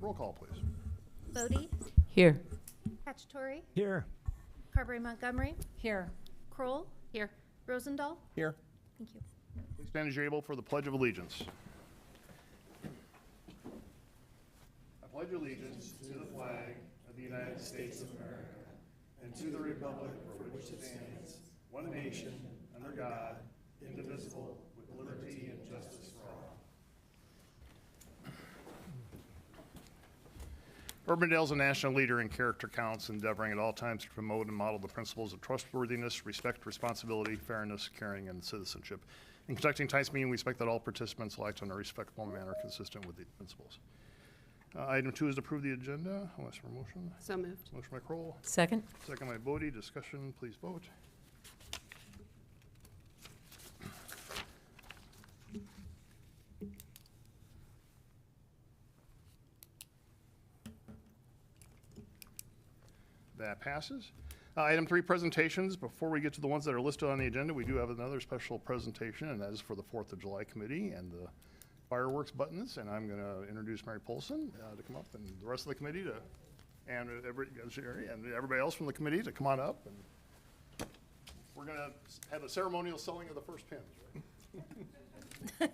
Roll call, please. Bodie, Here. Cacciatore, Here. Carberry Montgomery, Here. Kroll, Here. Rosendahl. Here. Thank you. Please stand as you're able for the Pledge of Allegiance. I pledge allegiance to the flag of the United States of America and to the republic for which it stands, one nation, under God, indivisible, with liberty and justice for all. Urbandale is a national leader in character counts, endeavoring at all times to promote and model the principles of trustworthiness, respect, responsibility, fairness, caring, and citizenship. In conducting tonight's meeting, we expect that all participants will act in a respectful manner consistent with these principles. Item 2 is to approve the agenda. I'll ask for a motion. So moved. Motion by Kroll, Second. second by Bodie. Discussion, please vote. That passes. Item 3, presentations. Before we get to the ones that are listed on the agenda, we do have another special presentation, and that is for the 4th of July committee and the fireworks buttons. And I'm going to introduce Mary Polson to come up, and the rest of the committee to, and everybody else from the committee to come on up. And we're going to have a ceremonial selling of the first pins, right? Mary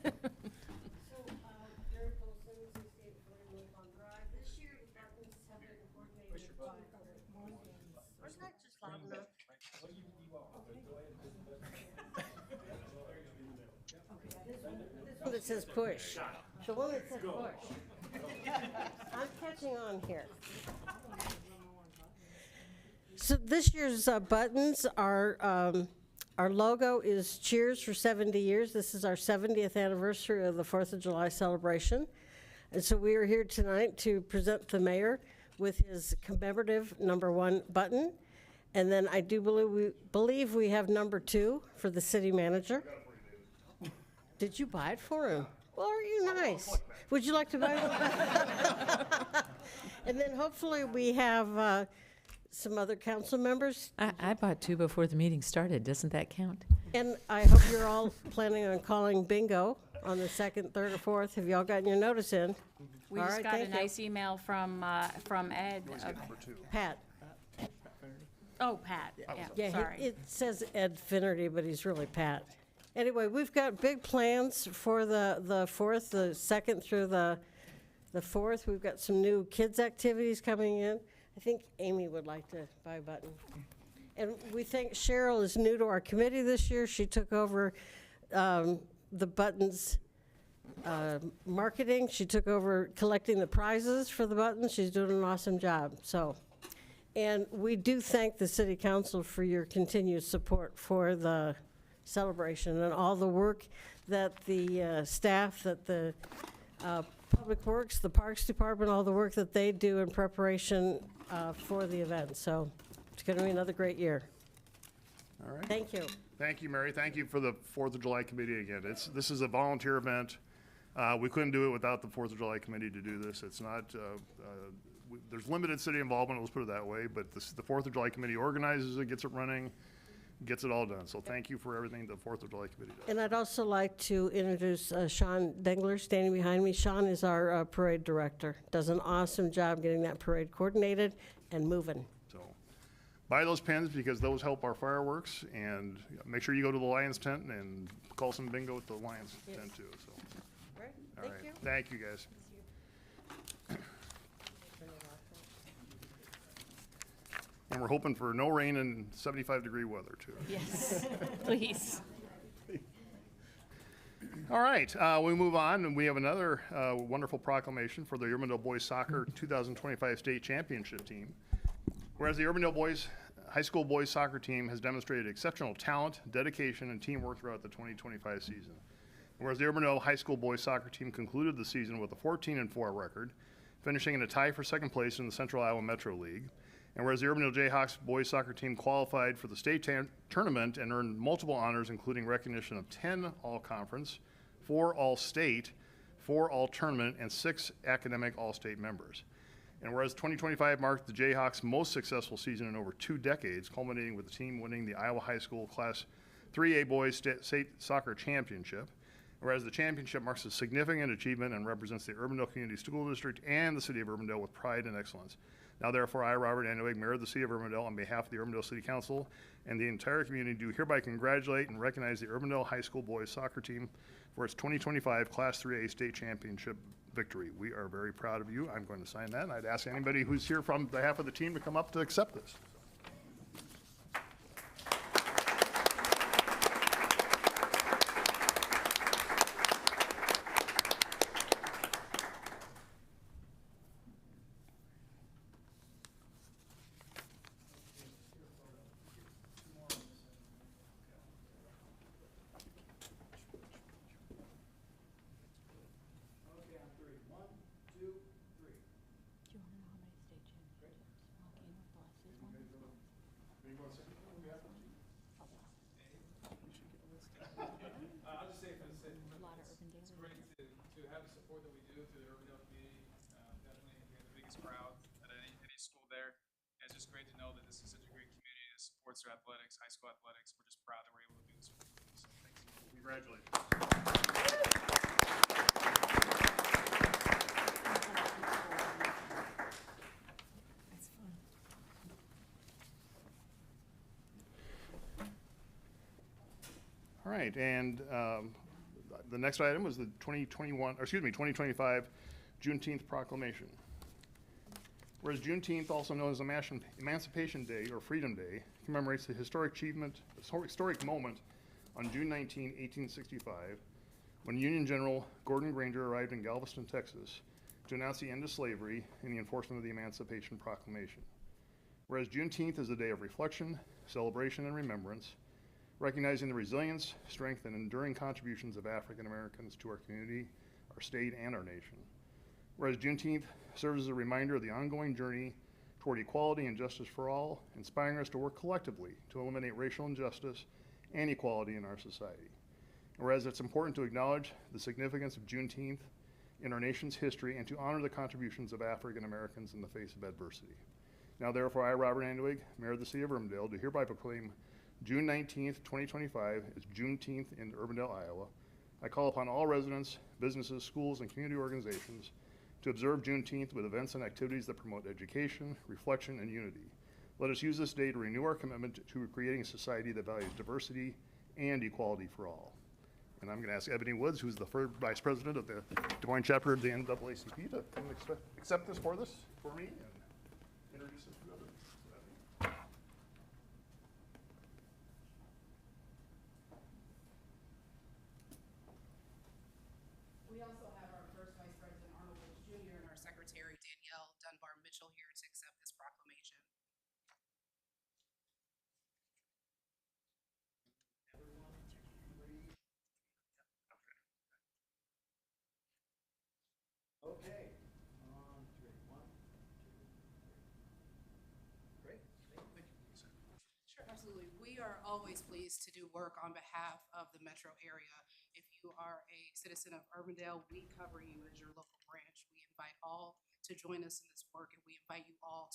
Polson, 6841 Pond Drive. This year, the buttons have been coordinated by. Wasn't that just loud enough? This one that says push. The one that says push. I'm catching on here. So this year's buttons are, our logo is Cheers for 70 years. This is our 70th anniversary of the 4th of July celebration. And so we are here tonight to present the mayor with his commemorative #1 button. And then I do believe we have #2 for the city manager. Did you buy it for him? Well, are you nice? Would you like to buy one? And then hopefully we have some other council members. I bought 2 before the meeting started. Doesn't that count? And I hope you're all planning on calling bingo on the 2nd, 3rd, or 4th. Have y'all gotten your notice in? We All just right, got a thank you. nice email from Ed. Number 2. Pat. Oh, Pat, yeah, Yeah, sorry. it says Ed Finnerty, but he's really Pat. Anyway, we've got big plans for the 4th, the 2nd through the 4th. We've got some new kids' activities coming in. I think Amy would like to buy a button. And we think Cheryl is new to our committee this year. She took over the buttons marketing. She took over collecting the prizes for the buttons. She's doing an awesome job, so. And we do thank the city council for your continued support for the celebration and all the work that the staff, that the Public Works, the Parks Department, all the work that they do in preparation for the event. So it's going to be another great year. All right. Thank you. Thank you, Mary. Thank you for the 4th of July committee again. This is a volunteer event. We couldn't do it without the 4th of July committee to do this. It's not, there's limited city involvement, let's put it that way, but the 4th of July committee organizes it, gets it running, gets it all done. So thank you for everything the 4th of July committee does. And I'd also like to introduce Sean Dengler, standing behind me. Sean is our parade director. Does an awesome job getting that parade coordinated and moving. So buy those pins because those help our fireworks, and make sure you go to the Lions tent and call some bingo at the Lions tent too, so. Right, All thank right. you. Thank you, guys. And we're hoping for no rain and 75-degree weather too. Yes, please. All right, we move on, and we have another wonderful proclamation for the Urbandale Boys Soccer 2025 State Championship team. Whereas the Urbandale High School Boys Soccer team has demonstrated exceptional talent, dedication, and teamwork throughout the 2025 season. Whereas the Urbandale High School Boys Soccer team concluded the season with a 14-4 record, finishing in a tie for second place in the Central Iowa Metro League. And whereas the Urbandale Jayhawks boys soccer team qualified for the state tournament and earned multiple honors, including recognition of 10 all-conference, 4 all-state, 4 all-tournament, and 6 academic all-state members. And whereas 2025 marked the Jayhawks' most successful season in over 2 decades, culminating with the team winning the Iowa High School Class 3A Boys State Soccer Championship. Whereas the championship marks a significant achievement and represents the Urbandale Community School District and the City of Urbandale with pride and excellence. Now therefore, I, Robert Andoig, Mayor of the City of Urbandale, on behalf of the Urbandale City Council and the entire community, do hereby congratulate and recognize the Urbandale High School Boys Soccer Team for its 2025 Class 3A State Championship victory. We are very proud of you. I'm going to sign that, and I'd ask anybody who's here from behalf of the team to come up to accept this. I'll just say for the sake it's great to have the support that we do through the Urbandale community. Definitely, we have the biggest crowd at any school there. And it's just great to know that this is such a great community that supports their athletics, high school athletics. We're just proud that we're able to do this. So thank you. Congratulations. All right, and the next item was the 2025 Juneteenth proclamation. Whereas Juneteenth, also known as Emancipation Day or Freedom Day, commemorates the historic moment on June 19, 1865, when Union General Gordon Granger arrived in Galveston, Texas, to announce the end of slavery and the enforcement of the Emancipation Proclamation. Whereas Juneteenth is a day of reflection, celebration, and remembrance, recognizing the resilience, strength, and enduring contributions of African Americans to our community, our state, and our nation. Whereas Juneteenth serves as a reminder of the ongoing journey toward equality and justice for all, inspiring us to work collectively to eliminate racial injustice and equality in our society. Whereas it's important to acknowledge the significance of Juneteenth in our nation's history and to honor the contributions of African Americans in the face of adversity. Now therefore, I, Robert Andoig, Mayor of the City of Urbandale, do hereby proclaim June 19th, 2025 is Juneteenth in Urbandale, Iowa. I call upon all residents, businesses, schools, and community organizations to observe Juneteenth with events and activities that promote education, reflection, and unity. Let us use this day to renew our commitment to creating a society that values diversity and equality for all. And I'm going to ask Ebony Woods, who's the third vice president of the Des Moines chapter of the NAACP, to come accept this for me and introduce us to others. We also have our first Vice President Arnold Woods Jr. and our Secretary Danielle Dunbar Mitchell here to accept this proclamation. Okay. On three. One, two, three. Great. Thank you. Sure, absolutely. We are always pleased to do work on behalf of the metro area. If you are a citizen of Urbandale, we cover you as your local branch. We invite all to join us in this work, and we invite you all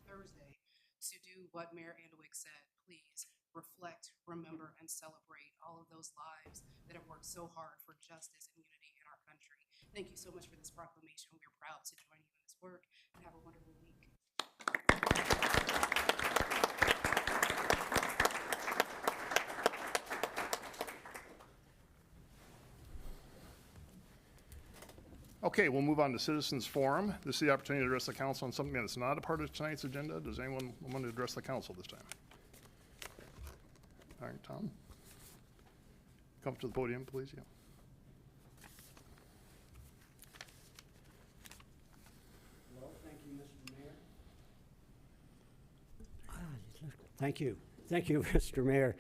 Thursday, to do what Mayor Andoig said. Please reflect, remember, and celebrate all of those lives that have worked so hard for justice and unity in our country. Thank you so much for this proclamation. We are proud to join you in this work, and have a wonderful week. Okay, we'll move on to Citizens Forum. This is the opportunity to address the council on something that's not a part of tonight's agenda. Does anyone want to address the council this time? All right, Tom. Come to the podium, please. Yeah. Hello, thank you, Mr. Mayor. Thank you. Thank you, Mr. Mayor.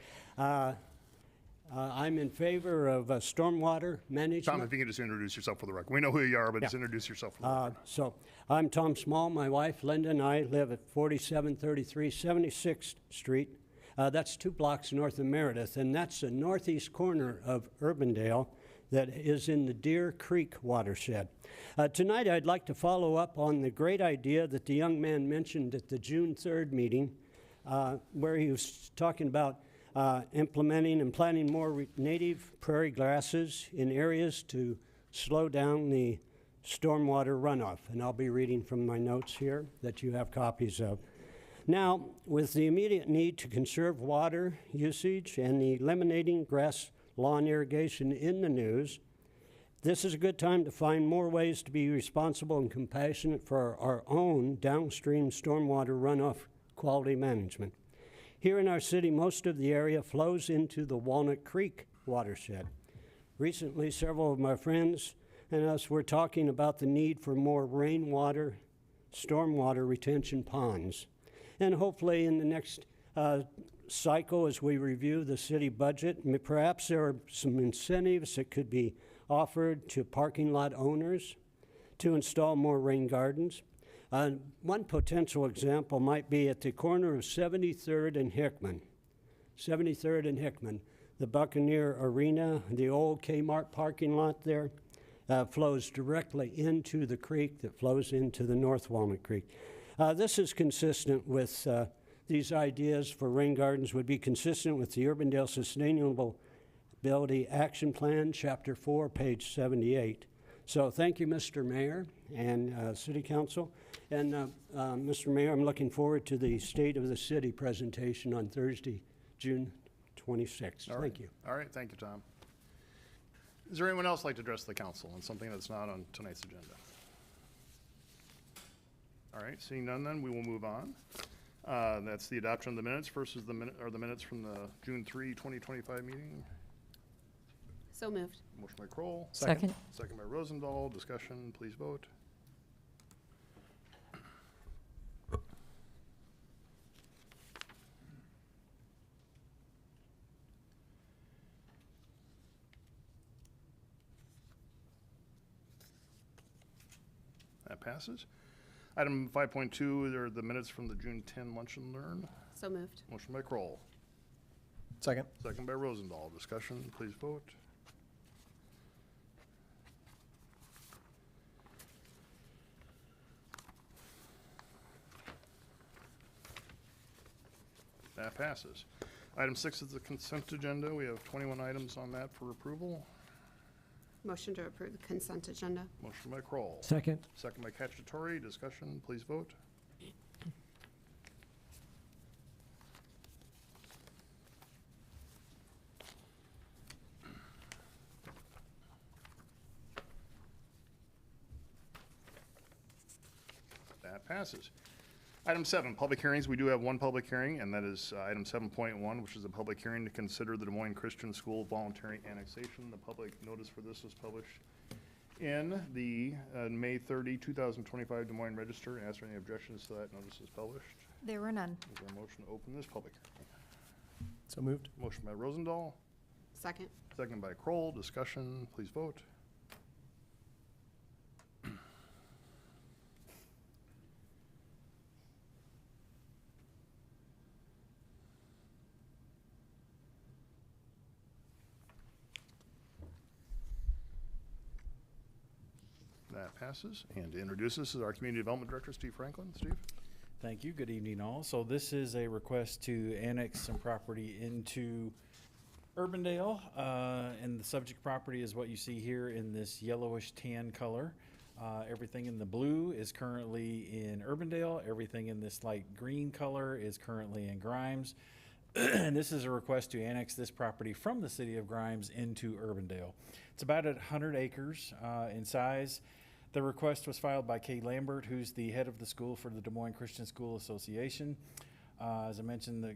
I'm in favor of stormwater management. Tom, if you can just introduce yourself for the record. We know who you are, but just introduce yourself for the record. So I'm Tom Small. My wife, Linda, and I live at 4733 76th Street. That's 2 blocks north of Meredith, and that's the northeast corner of Urbandale that is in the Deer Creek watershed. Tonight, I'd like to follow up on the great idea that the young man mentioned at the June 3rd meeting, where he was talking about implementing and planting more native prairie grasses in areas to slow down the stormwater runoff. And I'll be reading from my notes here that you have copies of. Now, with the immediate need to conserve water usage and the eliminating grass lawn irrigation in the news, this is a good time to find more ways to be responsible and compassionate for our own downstream stormwater runoff quality management. Here in our city, most of the area flows into the Walnut Creek watershed. Recently, several of my friends and us were talking about the need for more rainwater, stormwater retention ponds. And hopefully in the next cycle, as we review the city budget, perhaps there are some incentives that could be offered to parking lot owners to install more rain gardens. One potential example might be at the corner of 73rd and Hickman. 73rd and Hickman, the Buccaneer Arena, the old Kmart parking lot there, flows directly into the creek that flows into the North Walnut Creek. This is consistent with these ideas for rain gardens would be consistent with the Urbandale Sustainability Action Plan, Chapter 4, page 78. So thank you, Mr. Mayor and City Council. And Mr. Mayor, I'm looking forward to the State of the City presentation on Thursday, June 26th. All right. Thank you. All right, thank you, Tom. Is there anyone else like to address the council on something that's not on tonight's agenda? All right, seeing none then, we will move on. That's the adoption of the minutes versus the minutes from the June 3, 2025 meeting. So moved. Motion by Kroll. Second. Second by Rosendahl. Discussion, please vote. That passes. Item 5.2 are the minutes from the June 10 Lunch and Learn. So moved. Motion by Kroll. Second. Second by Rosendahl. Discussion, please vote. That passes. Item 6 is the consent agenda. We have 21 items on that for approval. Motion to approve the consent agenda. Motion by Kroll. Second. Second by Cacciatore. Discussion, please vote. That passes. Item 7, public hearings. We do have one public hearing, and that is item 7.1, which is a public hearing to consider the Des Moines Christian School voluntary annexation. The public notice for this was published in the May 30, 2025 Des Moines Register. Ask for any objections to that notice is published. There were none. Is there a motion to open this public hearing? So moved. Motion by Rosendahl, Second. second by Kroll. Discussion, please vote. That passes. And to introduce us is our Community Development Director, Steve Franklin. Steve? Thank you. Good evening, all. So this is a request to annex some property into Urbandale, and the subject property is what you see here in this yellowish tan color. Everything in the blue is currently in Urbandale. Everything in this light green color is currently in Grimes. And this is a request to annex this property from the city of Grimes into Urbandale. It's about 100 acres in size. The request was filed by Kay Lambert, who's the head of the school for the Des Moines Christian School Association. As I mentioned, the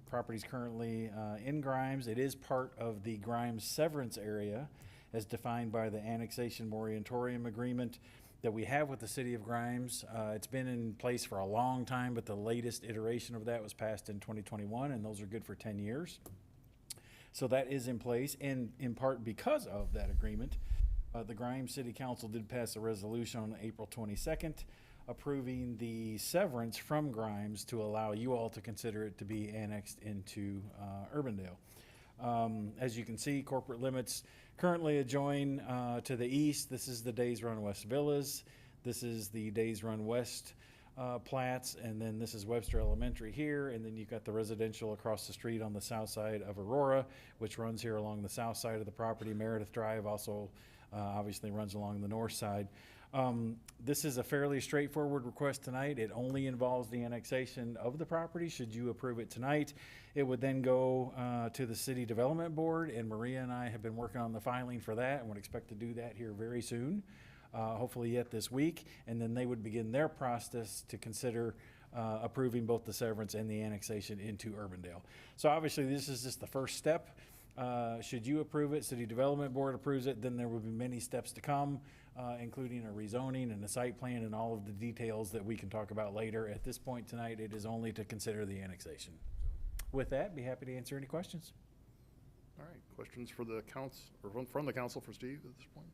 property is currently in Grimes. It is part of the Grimes severance area as defined by the annexation moratorium agreement that we have with the city of Grimes. It's been in place for a long time, but the latest iteration of that was passed in 2021, and those are good for 10 years. So that is in place, and in part because of that agreement, the Grimes City Council did pass a resolution on April 22nd approving the severance from Grimes to allow you all to consider it to be annexed into Urbandale. As you can see, corporate limits currently adjoin to the east. This is the Days Run West Villas. This is the Days Run West plats, and then this is Webster Elementary here, and then you've got the residential across the street on the south side of Aurora, which runs here along the south side of the property. Meredith Drive also obviously runs along the north side. This is a fairly straightforward request tonight. It only involves the annexation of the property. Should you approve it tonight, it would then go to the City Development Board, and Maria and I have been working on the filing for that and would expect to do that here very soon, hopefully yet this week, and then they would begin their process to consider approving both the severance and the annexation into Urbandale. So obviously this is just the first step. Should you approve it, City Development Board approves it, then there will be many steps to come, including a rezoning and a site plan and all of the details that we can talk about later. At this point tonight, it is only to consider the annexation. With that, be happy to answer any questions. All right, questions for the council, or from the council for Steve at this point?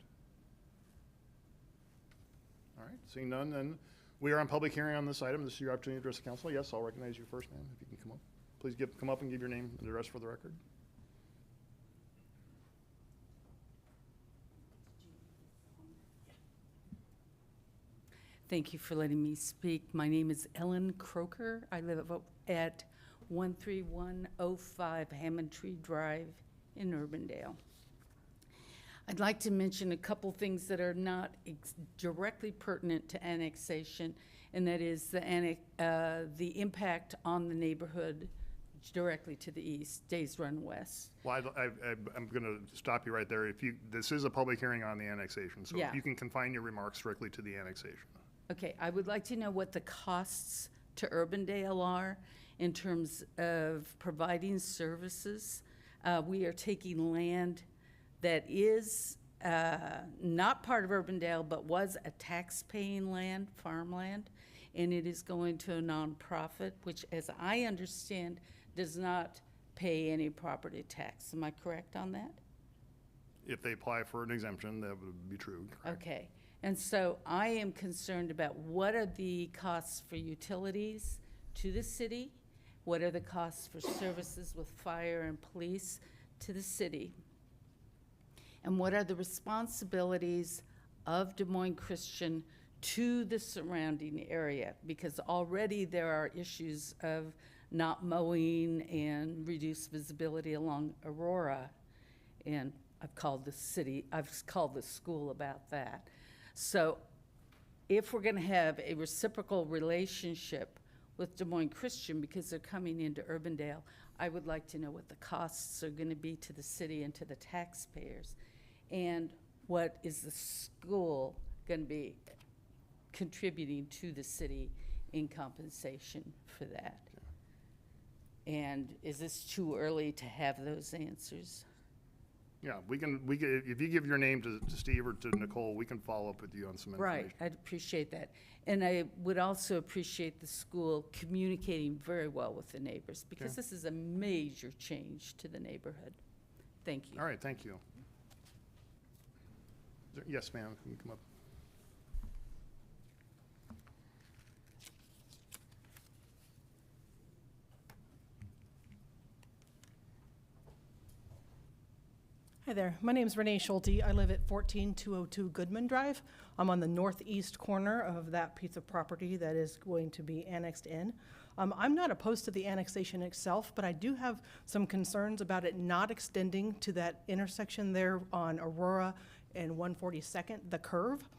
All right, seeing none, then we are on public hearing on this item. This is your opportunity to address the council. Yes, I'll recognize you first, ma'am, if you can come up. Please come up and give your name and address for the record. Thank you for letting me speak. My name is Ellen Croker. I live at 13105 Hammond Tree Drive in Urbandale. I'd like to mention a couple things that are not directly pertinent to annexation, and that is the impact on the neighborhood directly to the east, Days Run West. Well, I'm going to stop you right there. This is a public hearing on the annexation, so Yeah. if you can confine your remarks strictly to the annexation. Okay, I would like to know what the costs to Urbandale are in terms of providing services. We are taking land that is not part of Urbandale, but was a tax-paying land, farmland, and it is going to a nonprofit, which, as I understand, does not pay any property tax. Am I correct on that? If they apply for an exemption, that would be true. Correct. Okay, and so I am concerned about what are the costs for utilities to the city? What are the costs for services with fire and police to the city? And what are the responsibilities of Des Moines Christian to the surrounding area? Because already there are issues of not mowing and reduced visibility along Aurora. And I've called the school about that. So if we're gonna have a reciprocal relationship with Des Moines Christian because they're coming into Urbandale, I would like to know what the costs are gonna be to the city and to the taxpayers. And what is the school gonna be contributing to the city in compensation for that? And is this too early to have those answers? Yeah, we can, if you give your name to Steve or to Nicole, we can follow up with you on some information. Right, I'd appreciate that. And I would also appreciate the school communicating very well with the neighbors, because Okay. this is a major change to the neighborhood. Thank you. All right, thank you. Yes, ma'am, you can come up. Hi there. My name is Renee Schulte. I live at 14202 Goodman Drive. I'm on the northeast corner of that piece of property that is going to be annexed in. I'm not opposed to the annexation itself, but I do have some concerns about it not extending to that intersection there on Aurora and 142nd, the curve.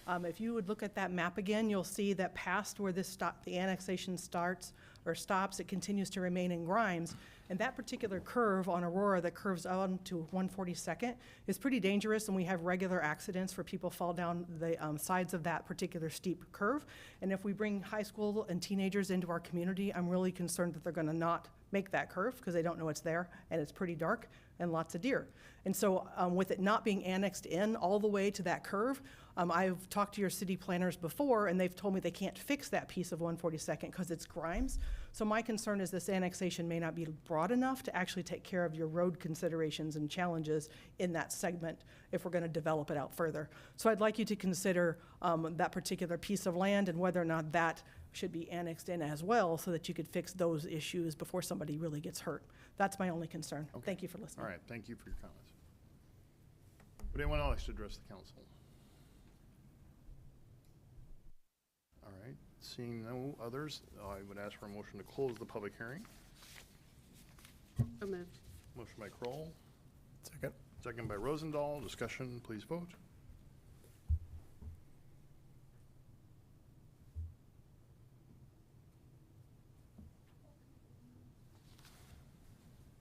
If you would look at that map again, you'll see that past where the annexation starts or stops, it continues to remain in Grimes. And that particular curve on Aurora that curves on to 142nd is pretty dangerous, and we have regular accidents where people fall down the sides of that particular steep curve. And if we bring high school and teenagers into our community, I'm really concerned that they're gonna not make that curve because they don't know it's there, and it's pretty dark and lots of deer. And so with it not being annexed in all the way to that curve, I've talked to your city planners before, and they've told me they can't fix that piece of 142nd because it's Grimes. So my concern is this annexation may not be broad enough to actually take care of your road considerations and challenges in that segment if we're going to develop it out further. So I'd like you to consider that particular piece of land and whether or not that should be annexed in as well so that you could fix those issues before somebody really gets hurt. That's my only concern. Okay. Thank you for listening. All right, thank you for your comments. Would anyone else address the council? All right, Seeing no others, I would ask for a motion to close the public hearing. So moved. Motion by Kroll, Second. second by Rosendahl. Discussion, please vote.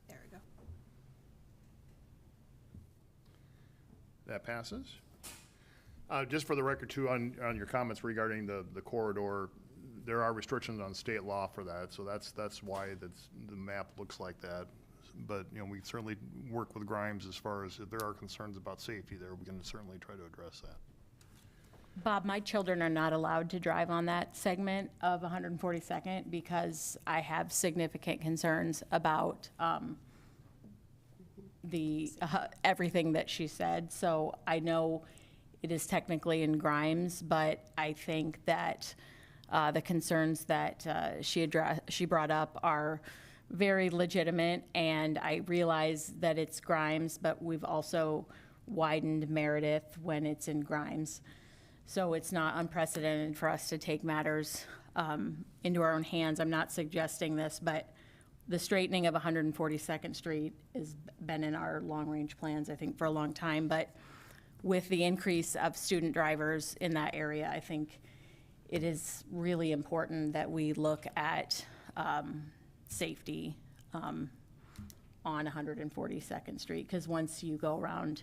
There we go. That passes. Just for the record too, on your comments regarding the corridor, there are restrictions on state law for that, so that's why the map looks like that. But, you know, we certainly work with Grimes as far as if there are concerns about safety there, we can certainly try to address that. Bob, my children are not allowed to drive on that segment of 142nd because I have significant concerns about everything that she said. So I know it is technically in Grimes, but I think that the concerns that she brought up are very legitimate, and I realize that it's Grimes, but we've also widened Meredith when it's in Grimes. So it's not unprecedented for us to take matters into our own hands. I'm not suggesting this, but the straightening of 142nd Street has been in our long-range plans, I think, for a long time. But with the increase of student drivers in that area, I think it is really important that we look at safety on 142nd Street, because once you go around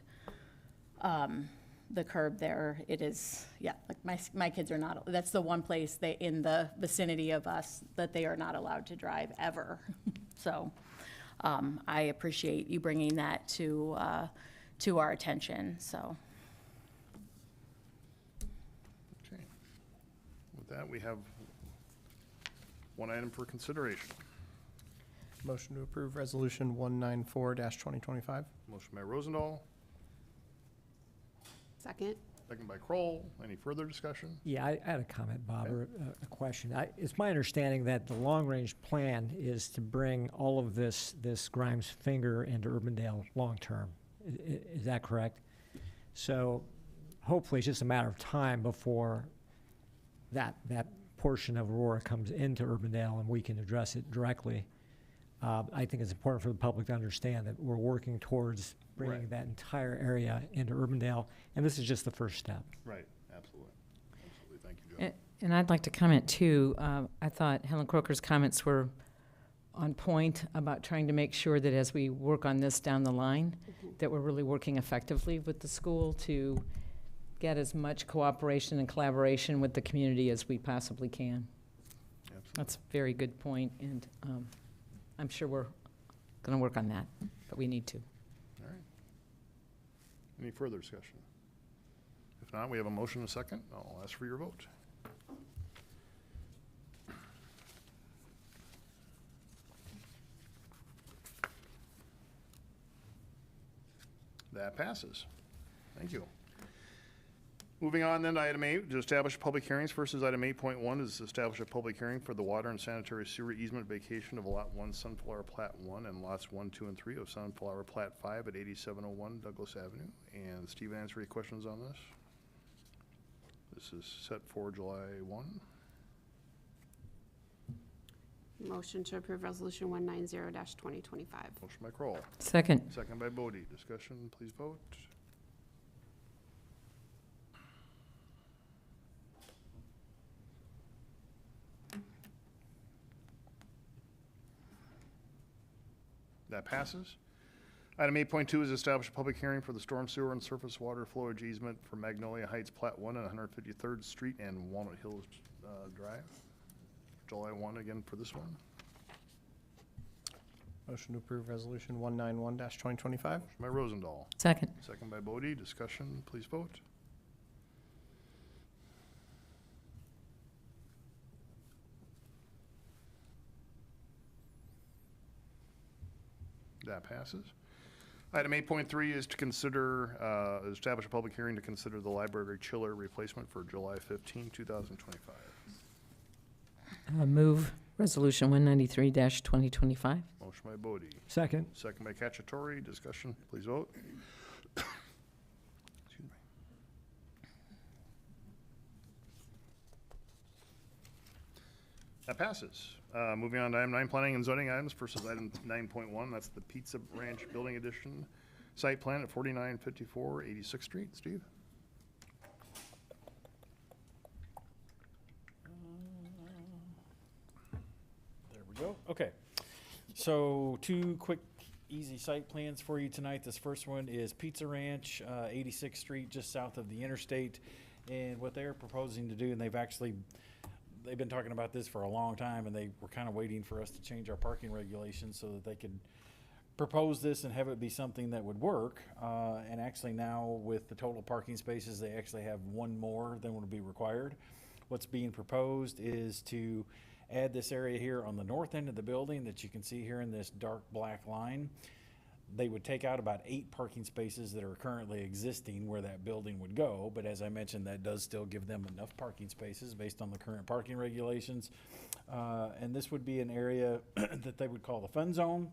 the curb there, it is, yeah, like my kids are not, that's the one place in the vicinity of us that they are not allowed to drive ever. So I appreciate you bringing that to our attention, so. Okay. With that, we have one item for consideration. Motion to approve Resolution 194-2025. Motion by Rosendahl, Second. second by Kroll. Any further discussion? Yeah, I had a comment, Bob, or a question. It's my understanding that the long-range plan is to bring all of this Grimes Finger into Urbandale long-term. Is that correct? So hopefully it's just a matter of time before that portion of Aurora comes into Urbandale and we can address it directly. I think it's important for the public to understand that we're working towards bringing Right. that entire area into Urbandale, and this is just the first step. Right, absolutely. Absolutely, thank you, Joe. And I'd like to comment too. I thought Helen Croker's comments were on point about trying to make sure that as we work on this down the line, that we're really working effectively with the school to get as much cooperation and collaboration with the community as we possibly can. Absolutely. That's a very good point, and I'm sure we're going to work on that, but we need to. All right. Any further discussion? If not, we have a motion and a second. I'll ask for your vote. That passes. Thank you. Moving on then to item 8, to establish public hearings. First is item 8.1 is to establish a public hearing for the water and sanitary sewer easement vacation of Lot 1 Sunflower Plat 1 and Lots 1, 2, and 3 of Sunflower Plat 5 at 8701 Douglas Avenue. And Steve, answer any questions on this? This is set for July 1. Motion to approve Resolution 190-2025. Motion by Kroll. Second. Second by Bodie. Discussion, please vote. That passes. Item 8.2 is establish a public hearing for the storm sewer and surface water flowage easement for Magnolia Heights Plat 1 and 153rd Street and Walnut Hills Drive. July 1 again for this one. Motion to approve Resolution 191-2025. Motion by Rosendahl. Second. Second by Bodie. Discussion, please vote. That passes. Item 8.3 is to consider, establish a public hearing to consider the library chiller replacement for July 15, 2025. Move Resolution 193-2025. Motion by Bodie. Second. Second by Cacciatore. Discussion, please vote. Excuse me. That passes. Moving on to item 9, planning and zoning items versus item 9.1. That's the Pizza Ranch Building Addition site plan at 4954 86th Street. Steve? There we go. Okay. So 2 quick, easy site plans for you tonight. This first one is Pizza Ranch, 86th Street, just south of the interstate. And what they're proposing to do, and they've been talking about this for a long time, and they were kind of waiting for us to change our parking regulations so that they could propose this and have it be something that would work. And actually now with the total parking spaces, they actually have 1 more than would be required. What's being proposed is to add this area here on the north end of the building that you can see here in this dark black line. They would take out about 8 parking spaces that are currently existing where that building would go, but as I mentioned, that does still give them enough parking spaces based on the current parking regulations. And this would be an area that they would call the fun zone.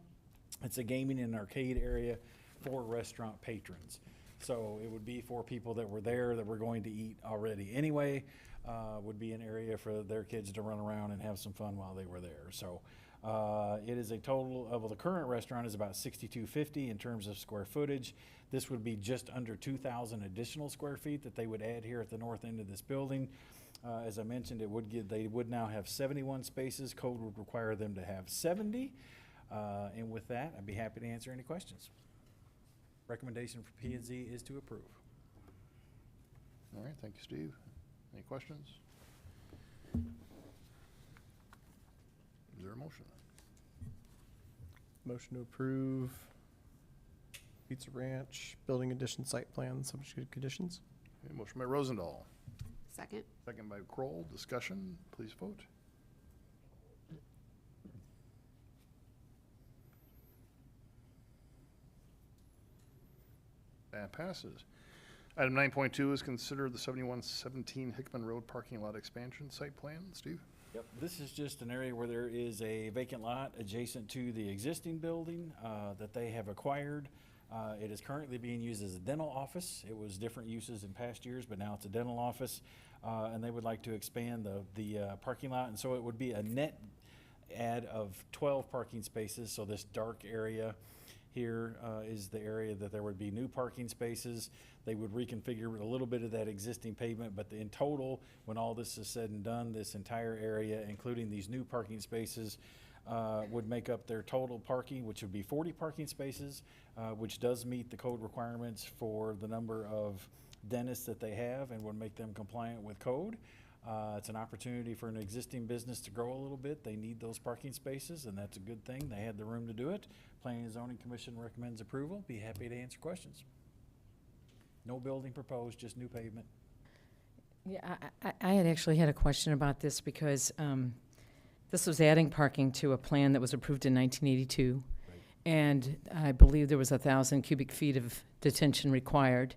It's a gaming and arcade area for restaurant patrons. So it would be for people that were there that were going to eat already anyway. Would be an area for their kids to run around and have some fun while they were there. So it is a total of, well, the current restaurant is about 6,250 in terms of square footage. This would be just under 2,000 additional square feet that they would add here at the north end of this building. As I mentioned, they would now have 71 spaces. Code would require them to have 70. And with that, I'd be happy to answer any questions. Recommendation for P&Z is to approve. All right, thank you, Steve. Any questions? Is there a motion? Motion to approve Pizza Ranch Building Addition Site Plan, subject to conditions. Okay, motion by Rosendahl, Second. second by Kroll. Discussion, please vote. That passes. Item 9.2 is consider the 7117 Hickman Road parking lot expansion site plan. Steve? Yep, this is just an area where there is a vacant lot adjacent to the existing building that they have acquired. It is currently being used as a dental office. It was different uses in past years, but now it's a dental office. And they would like to expand the parking lot, and so it would be a net add of 12 parking spaces. So this dark area here is the area that there would be new parking spaces. They would reconfigure a little bit of that existing pavement, but in total, when all this is said and done, this entire area, including these new parking spaces, would make up their total parking, which would be 40 parking spaces, which does meet the code requirements for the number of dentists that they have and would make them compliant with code. It's an opportunity for an existing business to grow a little bit. They need those parking spaces, and that's a good thing. They had the room to do it. Planning and Zoning Commission recommends approval. Be happy to answer questions. No building proposed, just new pavement. Yeah, I had actually had a question about this because this was adding parking to a plan that was approved in 1982. Right. And I believe there was 1,000 cubic feet of detention required.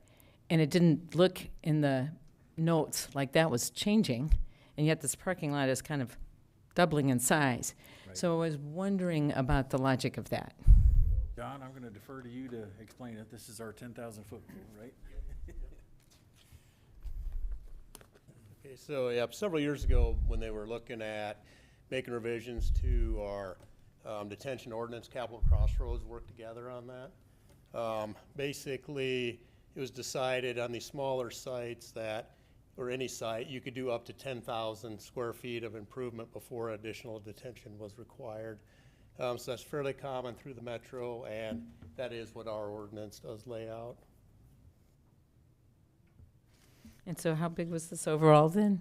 And it didn't look in the notes like that was changing. And yet this parking lot is kind of doubling in size. Right. So I was wondering about the logic of that. John, I'm going to defer to you to explain it. This is our 10,000 foot rule, right? Okay, so several years ago, when they were looking at making revisions to our detention ordinance, Capital Crossroads worked together on that. Basically, it was decided on these smaller sites that, or any site, you could do up to 10,000 square feet of improvement before additional detention was required. So that's fairly common through the metro, and that is what our ordinance does lay out. And so how big was this overall then?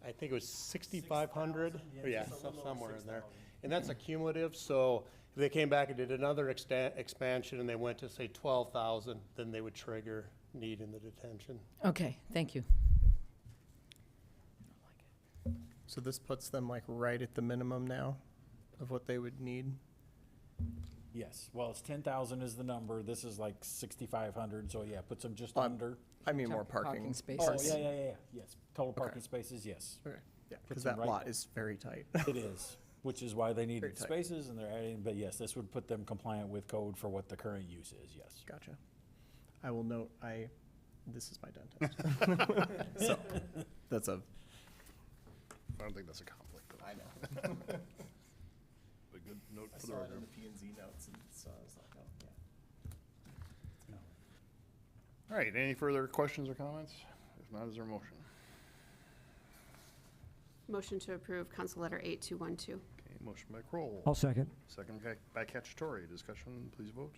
I think it was 6,500, yeah, somewhere in there. And that's a cumulative, so if they came back and did another expansion and they went to, say, 12,000, then they would trigger need in the detention. Okay, thank you. So this puts them like right at the minimum now of what they would need? Yes. Well, it's 10,000 is the number. This is like 6,500, so yeah, puts them just under. I mean more parking. Oh, yeah. Yes. Total parking spaces, yes. Okay, yeah, Puts because them that right lot there. is very tight. It is, which is why they needed Very tight. spaces and they're adding, but yes, this would put them compliant with code for what the current use is, yes. Gotcha. I will note, this is my dentist. So, that's a, I don't think that's a conflict, though. I know. A good note I for the saw it record. in the P and Z notes, and so I was like, oh, yeah. All right, any further questions or comments? If not, is there a motion? Motion to approve Council Letter 8212. Okay, motion by Kroll. I'll second. Second by Cacciatore. Discussion, please vote.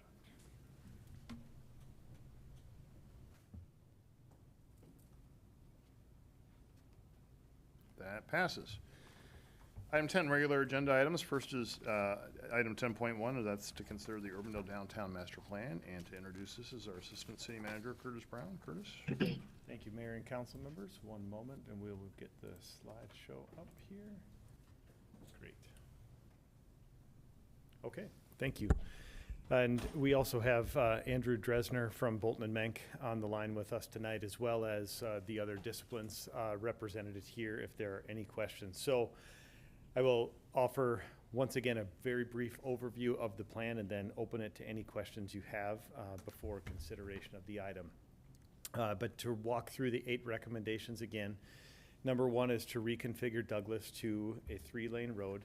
That passes. Item 10, regular agenda items. First is item 10.1, and that's to consider the Urbandale Downtown Master Plan. And to introduce this is our Assistant City Manager, Curtis Brown. Curtis? Thank you, Mayor and council members. One moment, and we will get the slideshow up here. Great. Okay, thank you. And we also have Andrew Dresner from Bolton and Menk on the line with us tonight, as well as the other disciplines represented here if there are any questions. So I will offer, once again, a very brief overview of the plan and then open it to any questions you have before consideration of the item. But to walk through the 8 recommendations again, number 1 is to reconfigure Douglas to a 3-lane road.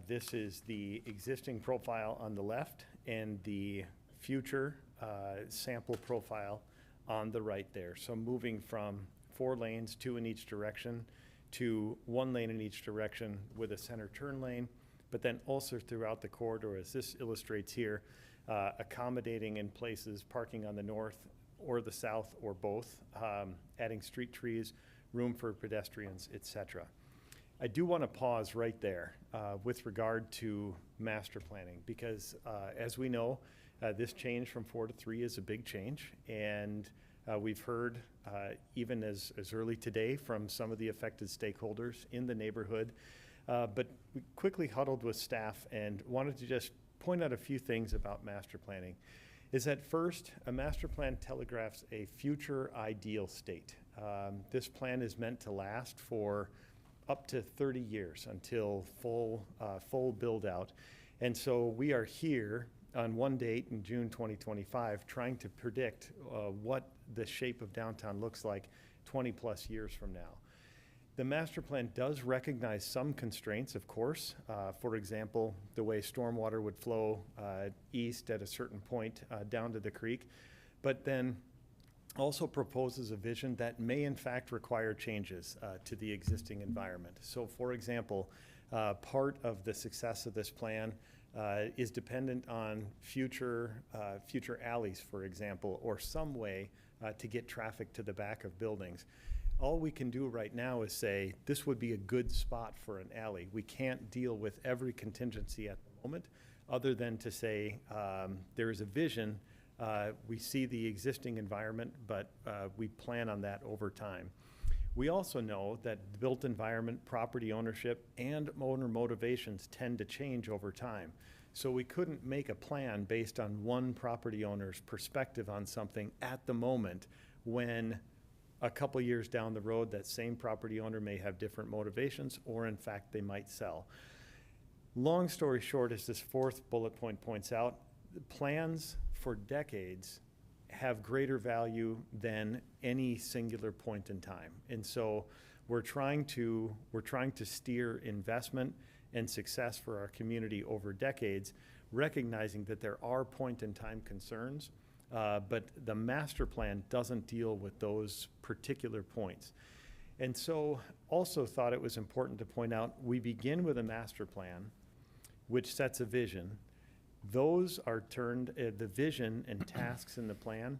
This is the existing profile on the left and the future sample profile on the right there. So moving from 4 lanes, 2 in each direction, to 1 lane in each direction with a center turn lane, but then also throughout the corridor, as this illustrates here, accommodating in places parking on the north or the south or both, adding street trees, room for pedestrians, etc. I do want to pause right there with regard to master planning because as we know, this change from 4 to 3 is a big change, and we've heard even as early today from some of the affected stakeholders in the neighborhood, but we quickly huddled with staff and wanted to just point out a few things about master planning. Is that first, a master plan telegraphs a future ideal state. This plan is meant to last for up to 30 years until full build out. And so we are here on one date in June 2025 trying to predict what the shape of downtown looks like 20 plus years from now. The master plan does recognize some constraints, of course. For example, the way stormwater would flow east at a certain point down to the creek, but then also proposes a vision that may in fact require changes to the existing environment. So for example, part of the success of this plan is dependent on future alleys, for example, or some way to get traffic to the back of buildings. All we can do right now is say, this would be a good spot for an alley. We can't deal with every contingency at the moment, other than to say, there is a vision, we see the existing environment, but we plan on that over time. We also know that the built environment, property ownership, and owner motivations tend to change over time. So we couldn't make a plan based on one property owner's perspective on something at the moment when a couple years down the road, that same property owner may have different motivations, or in fact, they might sell. Long story short, as this 4th bullet point points out, plans for decades have greater value than any singular point in time. And so we're trying to steer investment and success for our community over decades, recognizing that there are point in time concerns, but the master plan doesn't deal with those particular points. And so also thought it was important to point out, we begin with a master plan, which sets a vision. Those are turned, the vision and tasks in the plan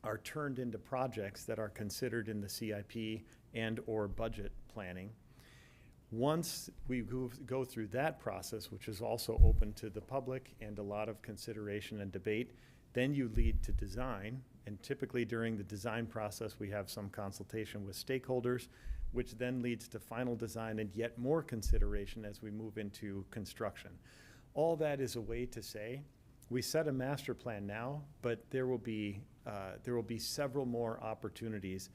are turned into projects that are considered in the CIP and or budget planning. Once we go through that process, which is also open to the public and a lot of consideration and debate, then you lead to design. And typically during the design process, we have some consultation with stakeholders, which then leads to final design and yet more consideration as we move into construction. All that is a way to say, we set a master plan now, but there will be several more opportunities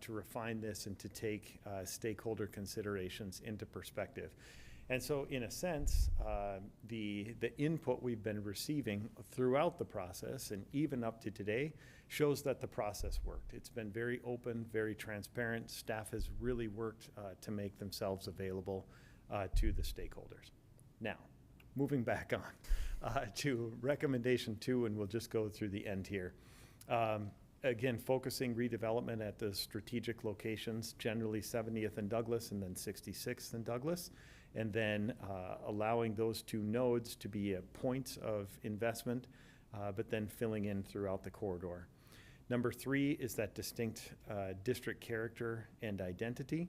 to refine this and to take stakeholder considerations into perspective. And so in a sense, the input we've been receiving throughout the process and even up to today shows that the process worked. It's been very open, very transparent. Staff has really worked to make themselves available to the stakeholders. Now, moving back on to recommendation 2, and we'll just go through the end here. Again, focusing redevelopment at the strategic locations, generally 70th and Douglas, and then 66th and Douglas, and then allowing those 2 nodes to be a point of investment, but then filling in throughout the corridor. Number 3 is that distinct district character and identity.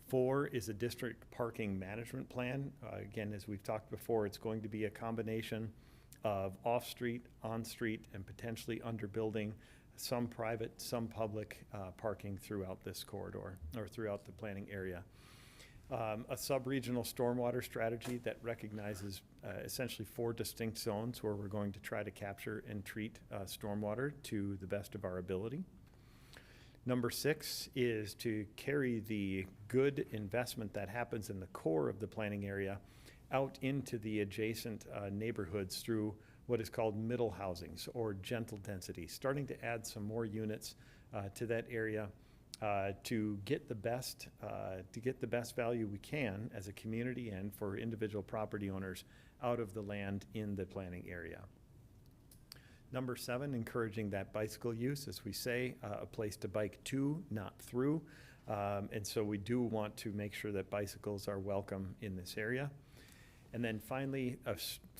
4 is a district parking management plan. Again, as we've talked before, it's going to be a combination of off-street, on-street, and potentially under building, some private, some public parking throughout this corridor or throughout the planning area. A sub-regional stormwater strategy that recognizes essentially 4 distinct zones where we're going to try to capture and treat stormwater to the best of our ability. Number 6 is to carry the good investment that happens in the core of the planning area out into the adjacent neighborhoods through what is called middle housings or gentle density, starting to add some more units to that area to get the best value we can as a community and for individual property owners out of the land in the planning area. Number 7, encouraging that bicycle use, as we say, a place to bike to, not through. And so we do want to make sure that bicycles are welcome in this area. And then finally, a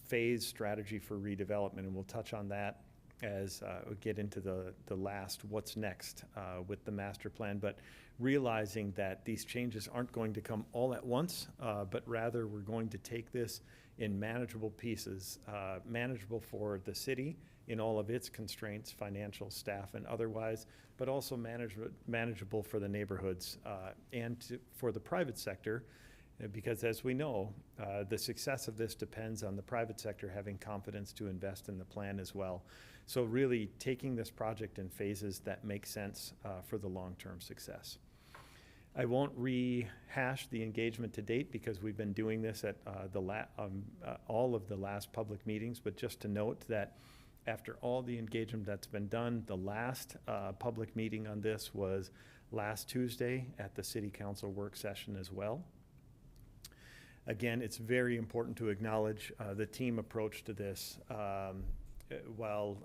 phase strategy for redevelopment, and we'll touch on that as we get into the last what's next with the master plan, but realizing that these changes aren't going to come all at once, but rather we're going to take this in manageable pieces, manageable for the city in all of its constraints, financial, staff, and otherwise, but also manageable for the neighborhoods and for the private sector, because as we know, the success of this depends on the private sector having confidence to invest in the plan as well. So really taking this project in phases that make sense for the long-term success. I won't rehash the engagement to date because we've been doing this at all of the last public meetings, but just to note that after all the engagement that's been done, the last public meeting on this was last Tuesday at the City Council work session as well. Again, it's very important to acknowledge the team approach to this. While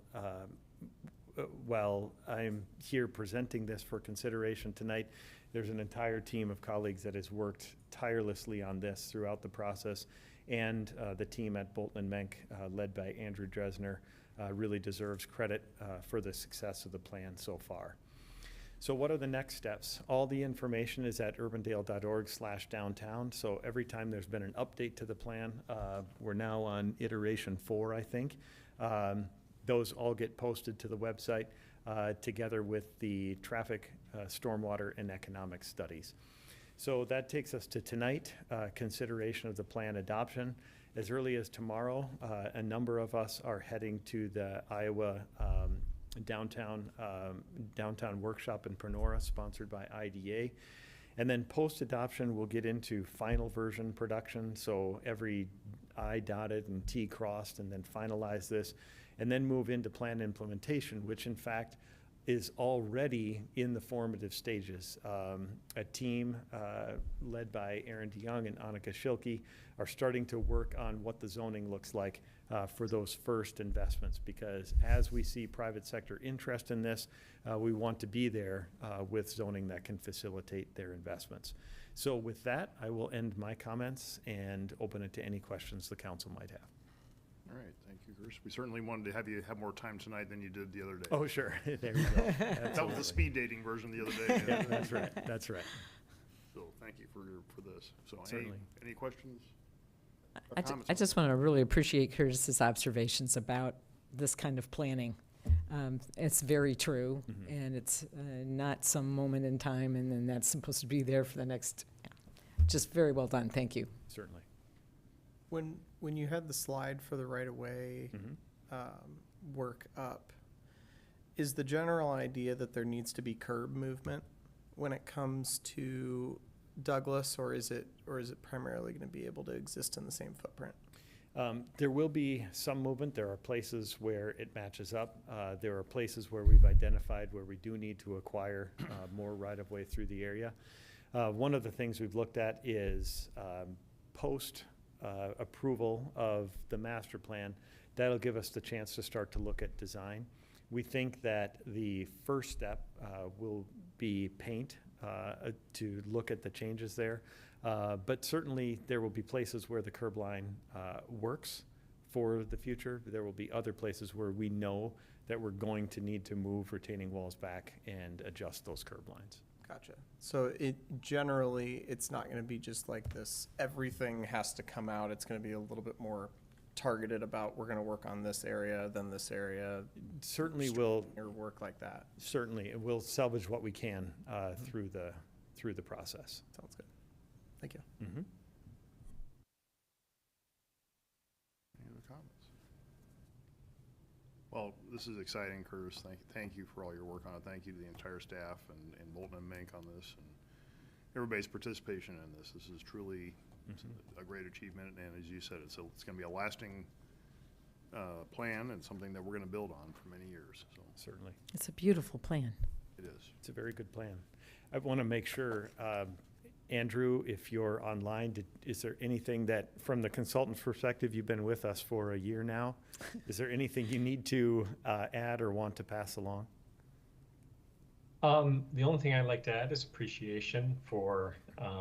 I'm here presenting this for consideration tonight, there's an entire team of colleagues that has worked tirelessly on this throughout the process, and the team at Bolton & Menk, led by Andrew Dresner, really deserves credit for the success of the plan so far. So what are the next steps? All the information is at urbandale.org/downtown. So every time there's been an update to the plan, we're now on iteration 4, I think. Those all get posted to the website together with the traffic, stormwater, and economic studies. So that takes us to tonight, consideration of the plan adoption. As early as tomorrow, a number of us are heading to the Iowa downtown workshop in Pronora, sponsored by IDA. And then post-adoption, we'll get into final version production, so every I dotted and T crossed, and then finalize this, and then move into plan implementation, which in fact is already in the formative stages. A team led by Aaron DeYoung and Annika Schilke are starting to work on what the zoning looks like for those first investments, because as we see private sector interest in this, we want to be there with zoning that can facilitate their investments. So with that, I will end my comments and open it to any questions the council might have. All right, thank you, Chris. We certainly wanted to have you have more time tonight than you did the other day. Oh, sure. There we go. That was the speed dating version the other day. Yeah, that's right. That's right. So thank you for this. So Certainly. any questions? I just want to really appreciate Curtis's observations about this kind of planning. It's very true, and it's not some moment in time, and then that's supposed to be there for the next. Just very well done. Thank you. Certainly. When you had the slide for the right-of-way work up, is the general idea that there needs to be curb movement when it comes to Douglas, or is it primarily going to be able to exist in the same footprint? There will be some movement. There are places where it matches up. There are places where we've identified where we do need to acquire more right-of-way through the area. One of the things we've looked at is post approval of the master plan. That'll give us the chance to start to look at design. We think that the first step will be paint to look at the changes there. But certainly there will be places where the curb line works for the future. There will be other places where we know that we're going to need to move retaining walls back and adjust those curb lines. Gotcha. So generally, it's not going to be just like this, everything has to come out. It's going to be a little bit more targeted about, we're going to work on this area, then this area. Certainly will. Or work like that. Certainly, and we'll salvage what we can through the process. Sounds good. Thank you. Mm-hmm. Any other comments? Well, this is exciting, Curtis. Thank you for all your work on it. Thank you to the entire staff and Bolton and Mink on this, and everybody's participation in this. This is truly a great achievement, and as you said, it's going to be a lasting plan and something that we're going to build on for many years. So Certainly. It's a beautiful plan. it is. It's a very good plan. I want to make sure, Andrew, if you're online, is there anything that, from the consultant's perspective, you've been with us for a year now, is there anything you need to add or want to pass along? The only thing I'd like to add is appreciation for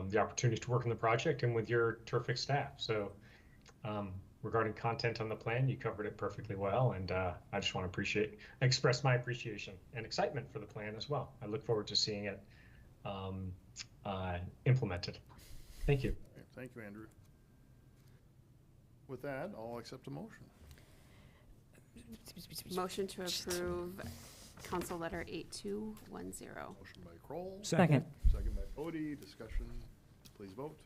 the opportunity to work on the project and with your terrific staff. So regarding content on the plan, you covered it perfectly well, and I just want to express my appreciation and excitement for the plan as well. I look forward to seeing it implemented. Thank you. Thank you, Andrew. With that, I'll accept a motion. Motion to approve Council Letter 8210. Motion by Kroll. Second. Second by Bodie. Discussion. Please vote.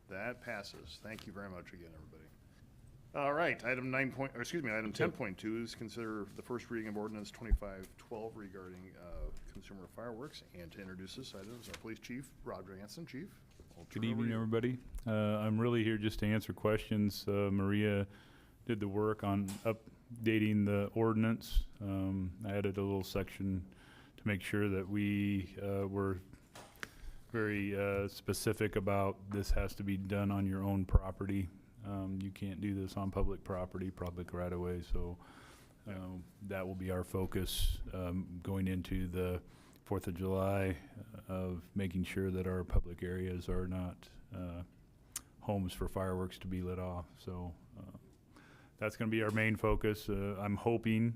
That passes. Thank you very much again, everybody. All right, item 10.2 is consider the first reading of ordinance 2512 regarding consumer fireworks. And to introduce this item is our police chief, Roger Hanson. Chief. Good evening, everybody. I'm really here just to answer questions. Maria did the work on updating the ordinance. I added a little section to make sure that we were very specific about this has to be done on your own property. You can't do this on public property, public right of way. So that will be our focus going into the 4th of July of making sure that our public areas are not homes for fireworks to be lit off. So that's going to be our main focus. I'm hoping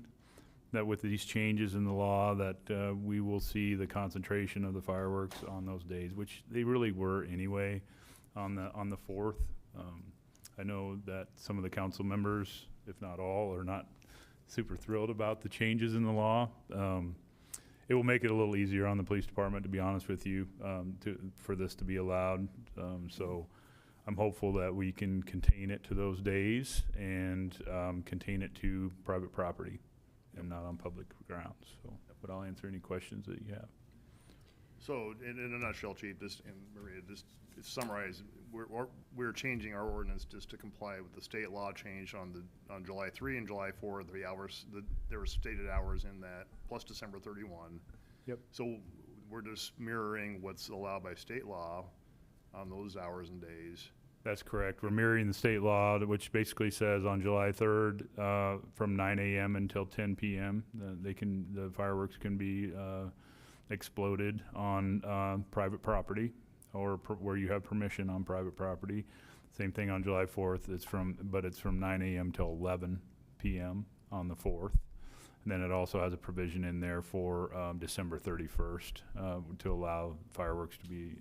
that with these changes in the law that we will see the concentration of the fireworks on those days, which they really were anyway on the 4th. I know that some of the council members, if not all, are not super thrilled about the changes in the law. It will make it a little easier on the police department, to be honest with you, for this to be allowed. So I'm hopeful that we can contain it to those days and contain it to private property and not on public grounds. So, but I'll answer any questions that you have. So in a nutshell, Chief, and Maria, just to summarize, we're changing our ordinance just to comply with the state law change on July 3 and July 4. The hours, there were stated hours in that, plus December 31. Yep. So we're just mirroring what's allowed by state law on those hours and days. That's correct. We're mirroring the state law, which basically says on July 3rd, from 9 a.m. until 10 p.m., the fireworks can be exploded on private property or where you have permission on private property. Same thing on July 4th. It's from 9 a.m. till 11 p.m. on the 4th. And then it also has a provision in there for December 31st to allow fireworks to be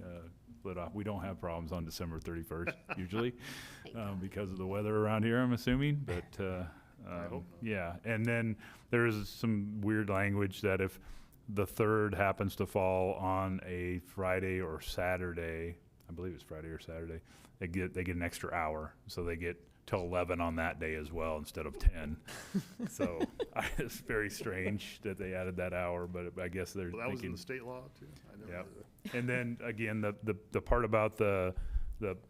lit off. We don't have problems on December 31st usually because of the weather around here, I'm assuming. But I hope not. yeah, and then there's some weird language that if the 3rd happens to fall on a Friday or Saturday, I believe it's Friday or Saturday, they get an extra hour. So they get till 11 on that day as well instead of 10. So it's very strange that they added that hour, but I guess they're Well, that was in thinking. the state law too. I know Yep. that. And then again, the part about the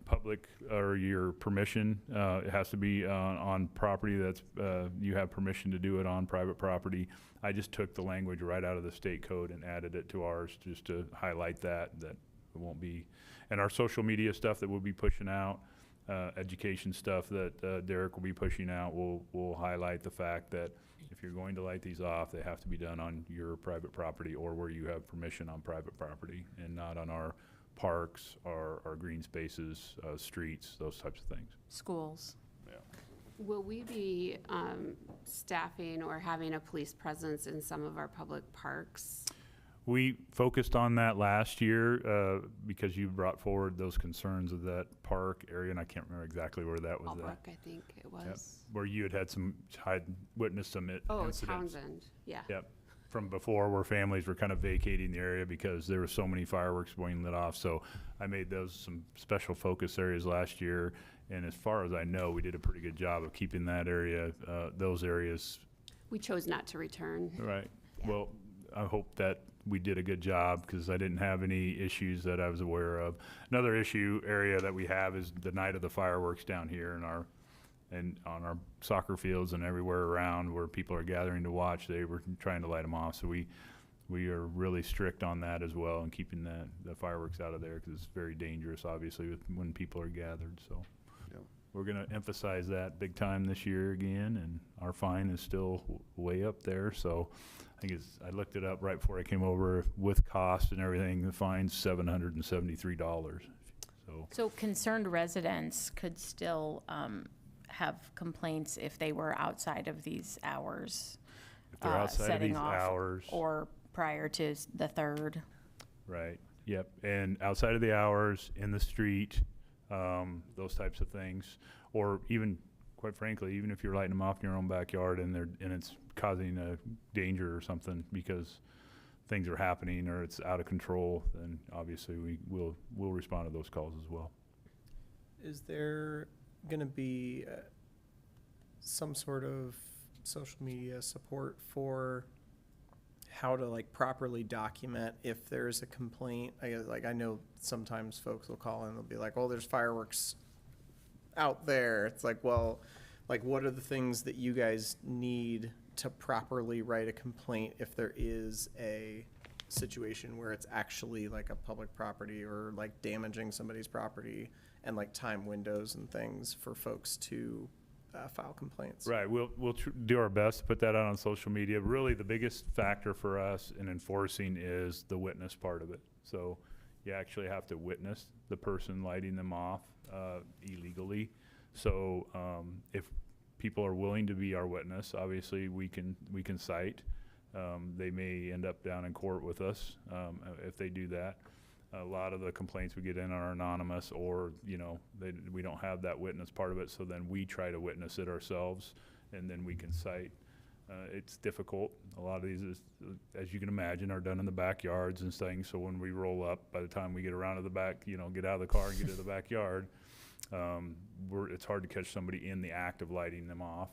public or your permission, it has to be on property that's, you have permission to do it on private property. I just took the language right out of the state code and added it to ours just to highlight that it won't be. And our social media stuff that we'll be pushing out, education stuff that Derek will be pushing out, will highlight the fact that if you're going to light these off, they have to be done on your private property or where you have permission on private property and not on our parks, our green spaces, streets, those types of things. Schools. Will we be staffing or having a police presence in some of our public parks? We focused on that last year because you brought forward those concerns of that park area, and I can't remember exactly where that was Albrook, at. I think it was. Yep. Where you had witnessed some Oh, incidents. Townsend, yeah. Yep, from before where families were kind of vacating the area because there were so many fireworks being lit off. So I made those some special focus areas last year, and as far as I know, we did a pretty good job of keeping that area, those areas. We chose not to return. Right. Well, I hope that we did a good job because I didn't have any issues that I was aware of. Another issue area that we have is the night of the fireworks down here and on our soccer fields and everywhere around where people are gathering to watch. They were trying to light them off, so we are really strict on that as well and keeping the fireworks out of there because it's very dangerous, obviously, when people are gathered. So we're going to emphasize that big time this year again, and our fine is still way up there. So I think I looked it up right before I came over with cost and everything. The fine's $773. So concerned residents could still have complaints if they were outside of these hours. If they're outside of setting these off, hours. or prior to the 3rd. Right, yep, and outside of the hours, in the street, those types of things, or even, quite frankly, even if you're lighting them off in your own backyard and it's causing a danger or something because things are happening or it's out of control, then obviously we'll respond to those calls as well. Is there going to be some sort of social media support for how to like properly document if there's a complaint? I know sometimes folks will call in, they'll be like, oh, there's fireworks out there. It's like, well, like what are the things that you guys need to properly write a complaint if there is a situation where it's actually like a public property or like damaging somebody's property, and like time windows and things for folks to file complaints? Right, we'll do our best to put that out on social media. Really, the biggest factor for us in enforcing is the witness part of it. So you actually have to witness the person lighting them off illegally. So if people are willing to be our witness, obviously we can cite. They may end up down in court with us if they do that. A lot of the complaints we get in are anonymous, or we don't have that witness part of it, so then we try to witness it ourselves, and then we can cite. It's difficult. A lot of these, as you can imagine, are done in the backyards and things, so when we roll up, by the time we get around to the back, get out of the car and get to the backyard, it's hard to catch somebody in the act of lighting them off.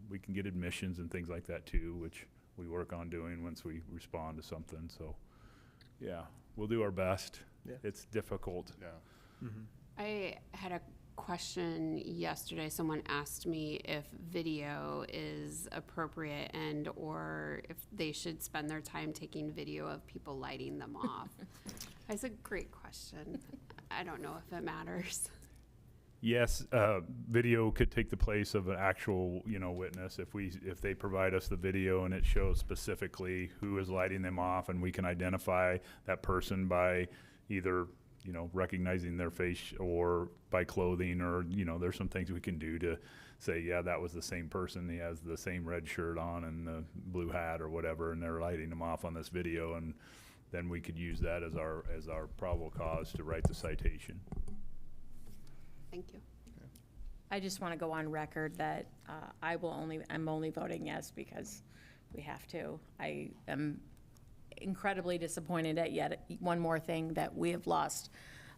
We can get admissions and things like that too, which we work on doing once we respond to something. So yeah, we'll do our best. Yeah. It's difficult. Yeah. Mm-hmm. I had a question yesterday. Someone asked me if video is appropriate and or if they should spend their time taking video of people lighting them off. That's a great question. I don't know if it matters. Yes, video could take the place of an actual, witness. If they provide us the video and it shows specifically who is lighting them off, and we can identify that person by either, recognizing their face or by clothing, or there's some things we can do to say, yeah, that was the same person. He has the same red shirt on and the blue hat or whatever, and they're lighting them off on this video, and then we could use that as our probable cause to write the citation. Thank you. I just want to go on record that I'm only voting yes because we have to. I am incredibly disappointed at yet one more thing that we have lost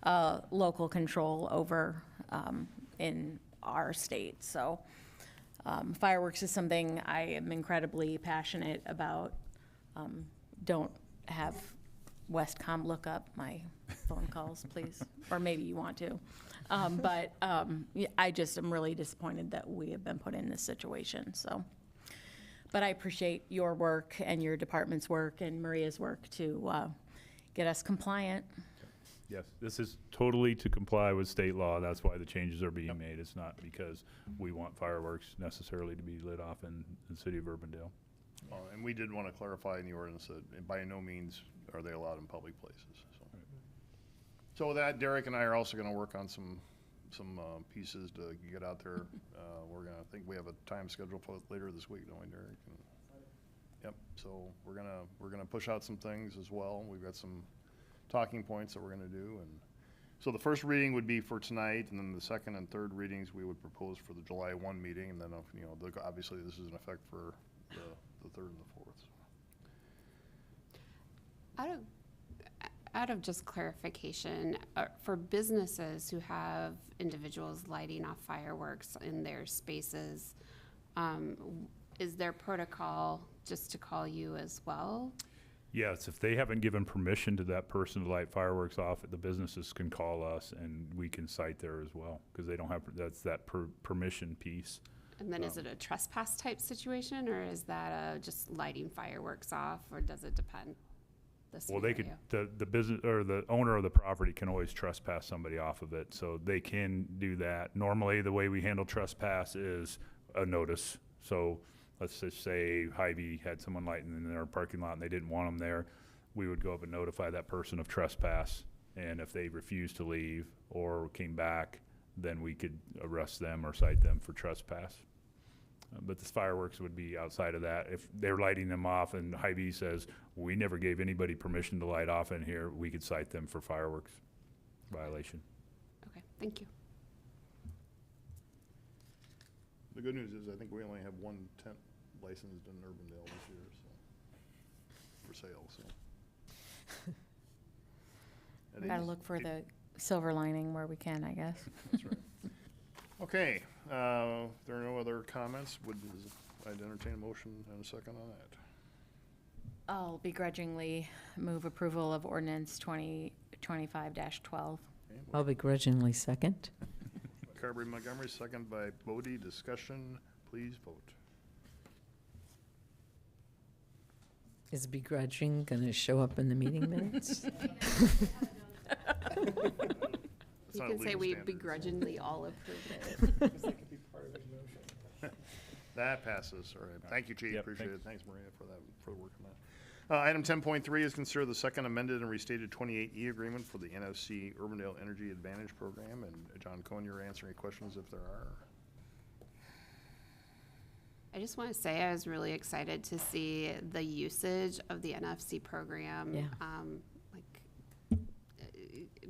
local control over in our state. So fireworks is something I am incredibly passionate about. Don't have Westcom look up my phone calls, please, or maybe you want to. But yeah, I just am really disappointed that we have been put in this situation, so. But I appreciate your work and your department's work and Maria's work to get us compliant. Yes, this is totally to comply with state law. That's why the changes are being made. It's not because we want fireworks necessarily to be lit off in the city of Urbandale. And we did want to clarify in the ordinance that by no means are they allowed in public places. So with that, Derek and I are also going to work on some pieces to get out there. We're going to, I think we have a time scheduled for later this week, don't we, Derek? Yep, so we're gonna push out some things as well. We've got some talking points that we're gonna do, and so the first reading would be for tonight, and then the second and third readings we would propose for the July 1 meeting, and then obviously this is in effect for the third and the fourth. Out of just clarification, for businesses who have individuals lighting off fireworks in their spaces, is there protocol just to call you as well? Yes, if they haven't given permission to that person to light fireworks off, the businesses can call us and we can cite there as well, because they don't have, that's that permission piece. And then is it a trespass type situation, or is that just lighting fireworks off, or does it depend? Well, they could, the business or the owner of the property can always trespass somebody off of it, so they can do that. Normally, the way we handle trespass is a notice. So let's just say Hy-Vee had someone lighting in their parking lot and they didn't want them there. We would go up and notify that person of trespass, and if they refused to leave or came back, then we could arrest them or cite them for trespass. But the fireworks would be outside of that. If they're lighting them off and Hy-Vee says, we never gave anybody permission to light off in here, we could cite them for fireworks violation. Okay, thank you. The good news is I think we only have one tent licensed in Urbandale this year, so, for sale, so. Gotta look for the silver lining where we can, I guess. That's right. Okay, if there are no other comments, I'd entertain a motion and a second on that. I'll begrudgingly move approval of ordinance 2025-12. I'll begrudgingly second. Carberry Montgomery, second by Bodie. Discussion, please vote. Is begrudging going to show up in the meeting minutes? You can say we begrudgingly all approved it. That passes, all right. Thank you, Chief, Yep, appreciate it. thanks. Thanks, Maria, for the work on that. Item 10.3 is consider the second amended and restated 28E agreement for the NFC Urbandale Energy Advantage Program, and John Cohen, you're answering questions if there are. I just want to say I was really excited to see the usage of the NFC program,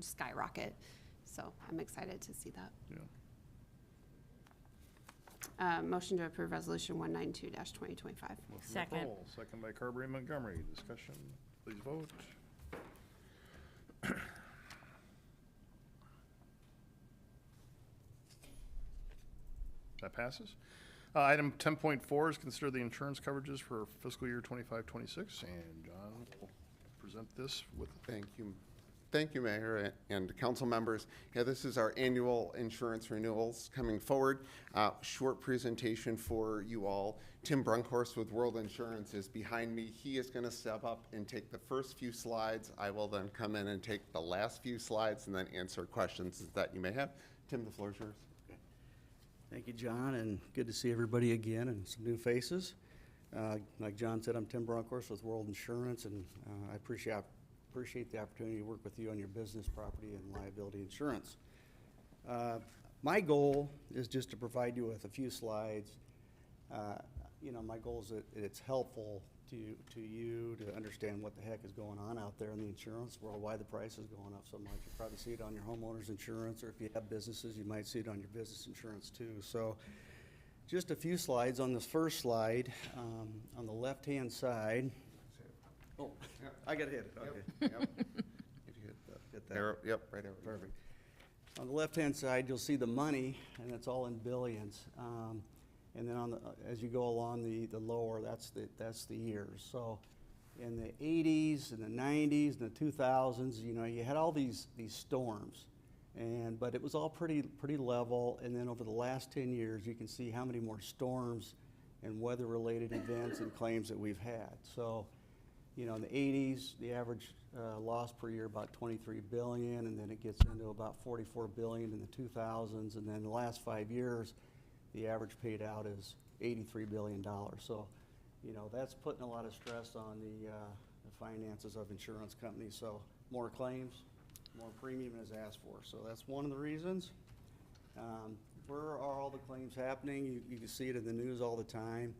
skyrocket. So I'm excited to see that. Yeah. Motion to approve resolution 192-2025. Second. Nicole, second by Carberry Montgomery. Discussion, please vote. That passes. Item 10.4 is consider the insurance coverages for fiscal year 25-26, and John will present this with. Thank you. Thank you, Mayor and council members. Yeah, this is our annual insurance renewals coming forward. Short presentation for you all. Tim Brunkhorst with World Insurance is behind me. He is going to step up and take the first few slides. I will then come in and take the last few slides and then answer questions that you may have. Tim, the floor is yours. Thank you, John, and good to see everybody again and some new faces. Like John said, I'm Tim Brunkhorst with World Insurance, and I appreciate the opportunity to work with you on your business, property, and liability insurance. My goal is just to provide you with a few slides. My goal is that it's helpful to you to understand what the heck is going on out there in the insurance world, why the price is going up so much. You probably see it on your homeowner's insurance, or if you have businesses, you might see it on your business insurance too. So just a few slides. On this first slide, on the left-hand side, oh, I gotta hit it, okay. Yep. Hit that. Arrow, yep, right arrow. Perfect. On the left-hand side, you'll see the money, and it's all in billions. And then on the, as you go along the lower, that's the years. So in the 80s and the 90s and the 2000s, you know, you had all these storms, but it was all pretty level. And then over the last 10 years, you can see how many more storms and weather-related events and claims that we've had. So, you know, in the 80s, the average loss per year about 23 billion, and then it gets into about 44 billion in the 2000s, and then the last 5 years, the average paid out is $83 billion. So, you know, that's putting a lot of stress on the finances of insurance companies. So more claims, more premium is asked for. So that's one of the reasons. Where are all the claims happening? You can see it in the news all the time.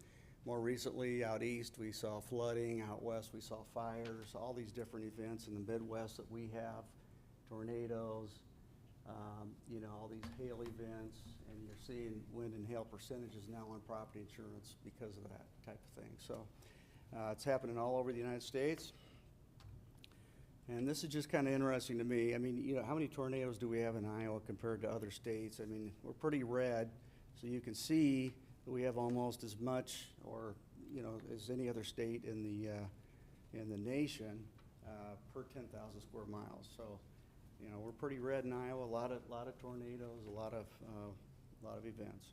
More recently, out east, we saw flooding. Out west, we saw fires, all these different events in the Midwest that we have, tornadoes, you know, all these hail events, and you're seeing wind and hail percentages now on property insurance because of that type of thing. So it's happening all over the United States. And this is just kind of interesting to me. I mean, you know, how many tornadoes do we have in Iowa compared to other states? I mean, we're pretty red, so you can see that we have almost as much, or you know, as any other state in the nation per 10,000 square miles. So, you know, we're pretty red in Iowa. A lot of tornadoes, a lot of events.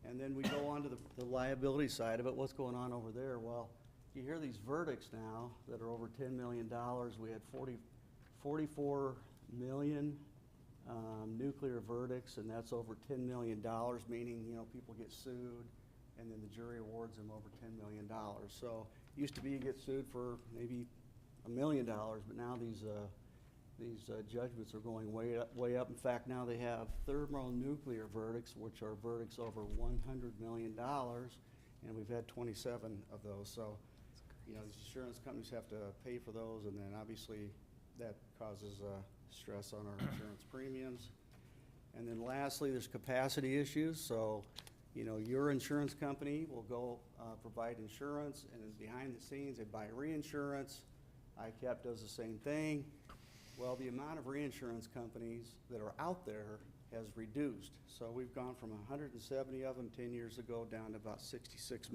And then we go on to the liability side of it. What's going on over there? Well, you hear these verdicts now that are over $10 million. We had 44 million nuclear verdicts, and that's over $10 million, meaning, you know, people get sued, and then the jury awards them over $10 million. So it used to be you get sued for maybe $1 million, but now these judgments are going way up. In fact, now they have thermonuclear verdicts, which are verdicts over $100 million, and we've had 27 of those. So, you know, these insurance companies have to pay for those, and then obviously that causes stress on our insurance premiums. And then lastly, there's capacity issues. So, you know, your insurance company will go provide insurance, and then behind the scenes they buy reinsurance. ICAP does the same thing. Well, the amount of reinsurance companies that are out there has reduced. So we've gone from 170 of them 10 years ago down to about 66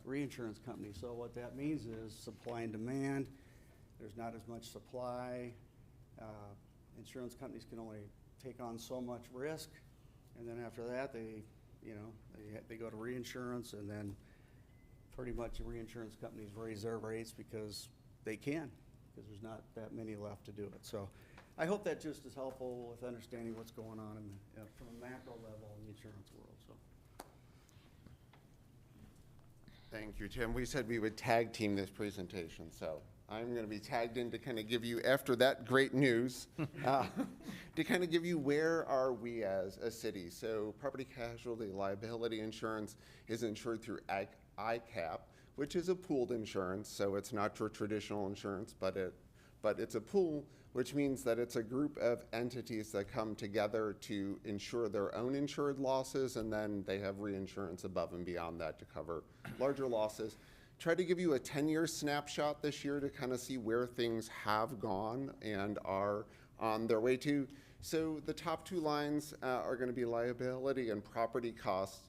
reinsurance companies. So what that means is supply and demand. There's not as much supply. Insurance companies can only take on so much risk, and then after that, they go to reinsurance, and then pretty much the reinsurance companies raise their rates because they can, because there's not that many left to do it. So I hope that just is helpful with understanding what's going on from a macro level in the insurance world. So. Thank you, Tim. We said we would tag team this presentation, so I'm going to be tagged in to kind of give you, after that great news, to kind of give you where are we as a city. So property casualty liability insurance is insured through ICAP, which is a pooled insurance. So it's not your traditional insurance, but it's a pool, which means that it's a group of entities that come together to insure their own insured losses, and then they have reinsurance above and beyond that to cover larger losses. Try to give you a 10-year snapshot this year to kind of see where things have gone and are on their way to. So the top two lines are going to be liability and property costs.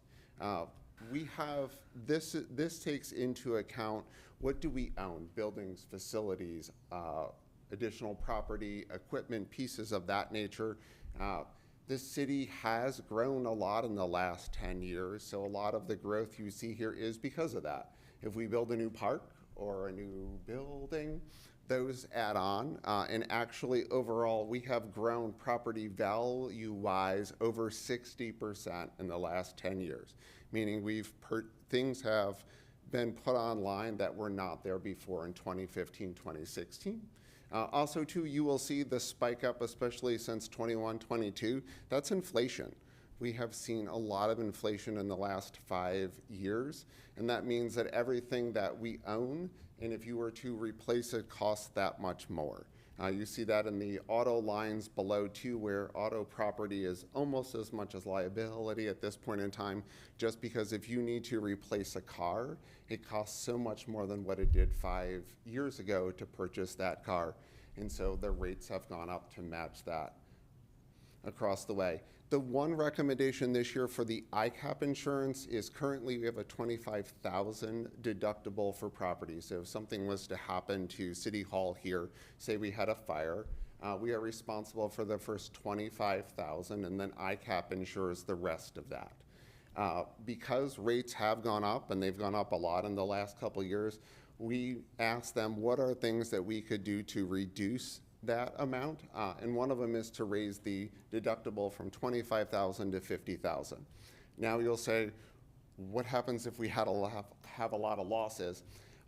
We have, this takes into account what do we own, buildings, facilities, additional property, equipment, pieces of that nature. This city has grown a lot in the last 10 years, so a lot of the growth you see here is because of that. If we build a new park or a new building, those add on, and actually overall we have grown property value-wise over 60% in the last 10 years, meaning things have been put online that were not there before in 2015, 2016. Also, too, you will see the spike up, especially since 21, 22. That's inflation. We have seen a lot of inflation in the last 5 years, and that means that everything that we own, and if you were to replace it, costs that much more. You see that in the auto lines below too, where auto property is almost as much as liability at this point in time, just because if you need to replace a car, it costs so much more than what it did 5 years ago to purchase that car. And so the rates have gone up to match that across the way. The one recommendation this year for the ICAP insurance is currently we have a $25,000 deductible for property. So if something was to happen to City Hall here, say we had a fire, we are responsible for the first $25,000, and then ICAP insures the rest of that. Because rates have gone up, and they've gone up a lot in the last couple years, we asked them what are things that we could do to reduce that amount, and one of them is to raise the deductible from $25,000 to $50,000. Now you'll say, what happens if we have a lot of losses?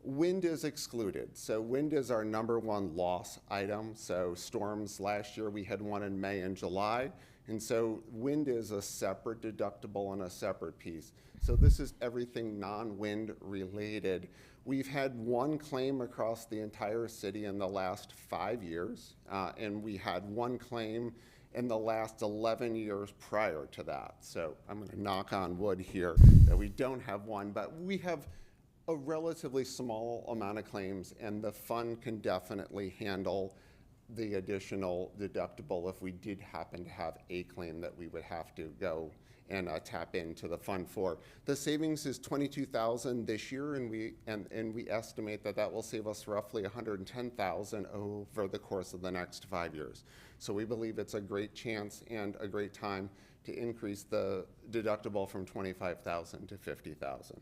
Wind is excluded. So wind is our #1 loss item. So storms last year, we had one in May and July. And so wind is a separate deductible and a separate piece. So this is everything non-wind related. We've had one claim across the entire city in the last 5 years, and we had one claim in the last 11 years prior to that. So I'm going to knock on wood here that we don't have one, but we have a relatively small amount of claims, and the fund can definitely handle the additional deductible if we did happen to have a claim that we would have to go and tap into the fund for. The savings is $22,000 this year, and we estimate that that will save us roughly $110,000 over the course of the next 5 years. So we believe it's a great chance and a great time to increase the deductible from $25,000 to $50,000.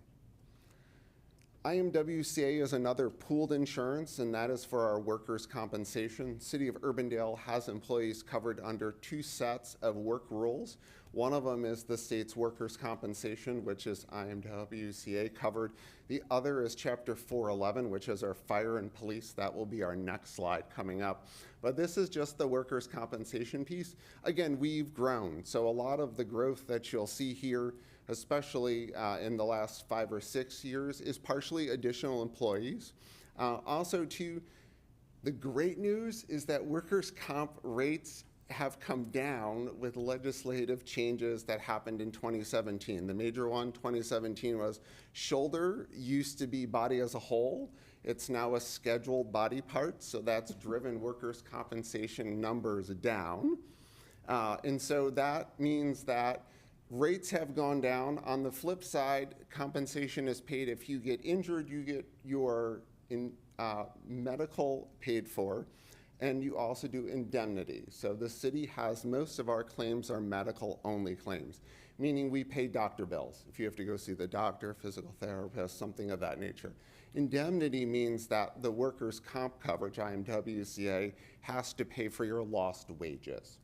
IMWCA is another pooled insurance, and that is for our workers' compensation. City of Urbandale has employees covered under 2 sets of work rules. One of them is the state's workers' compensation, which is IMWCA covered. The other is Chapter 411, which is our fire and police. That will be our next slide coming up. But this is just the workers' compensation piece. Again, we've grown. So a lot of the growth that you'll see here, especially in the last 5 or 6 years, is partially additional employees. Also, too, the great news is that workers' comp rates have come down with legislative changes that happened in 2017. The major one, 2017, was shoulder used to be body as a whole. It's now a scheduled body part, so that's driven workers' compensation numbers down. And so that means that rates have gone down. On the flip side, compensation is paid. If you get injured, you get your medical paid for, and you also do indemnity. So the city has, most of our claims are medical only claims, meaning we pay doctor bills. If you have to go see the doctor, physical therapist, something of that nature. Indemnity means that the workers' comp coverage, IMWCA, has to pay for your lost wages.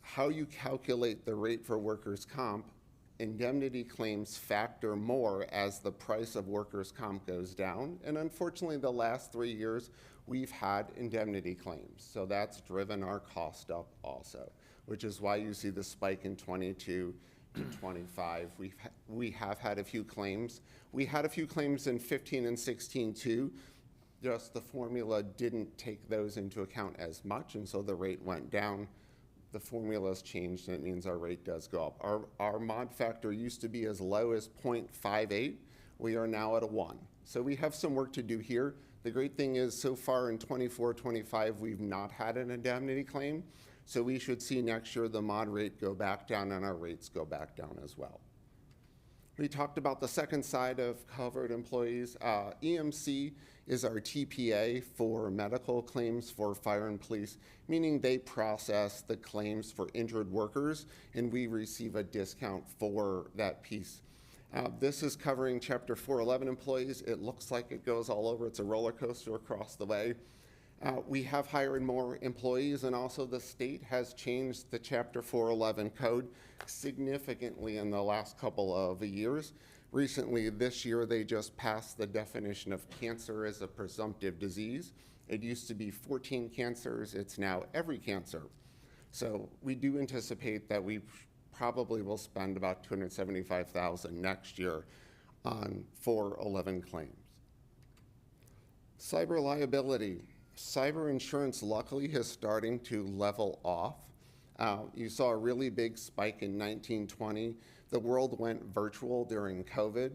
How you calculate the rate for workers' comp, indemnity claims factor more as the price of workers' comp goes down. And unfortunately, the last 3 years, we've had indemnity claims. So that's driven our cost up also, which is why you see the spike in 22 to 25. We have had a few claims. We had a few claims in 15 and 16 too. Just the formula didn't take those into account as much, and so the rate went down. The formula's changed, and it means our rate does go up. Our mod factor used to be as low as 0.58. We are now at a 1. So we have some work to do here. The great thing is, so far in 24-25, we've not had an indemnity claim. So we should see next year the mod rate go back down and our rates go back down as well. We talked about the second side of covered employees. EMC is our TPA for medical claims for fire and police, meaning they process the claims for injured workers, and we receive a discount for that piece. This is covering Chapter 411 employees. It looks like it goes all over. It's a roller coaster across the way. We have hired more employees, and also the state has changed the Chapter 411 code significantly in the last couple of years. Recently, this year, they just passed the definition of cancer as a presumptive disease. It used to be 14 cancers. It's now every cancer. So we do anticipate that we probably will spend about $275,000 next year on 411 claims. Cyber liability. Cyber insurance luckily is starting to level off. You saw a really big spike in 1920. The world went virtual during COVID.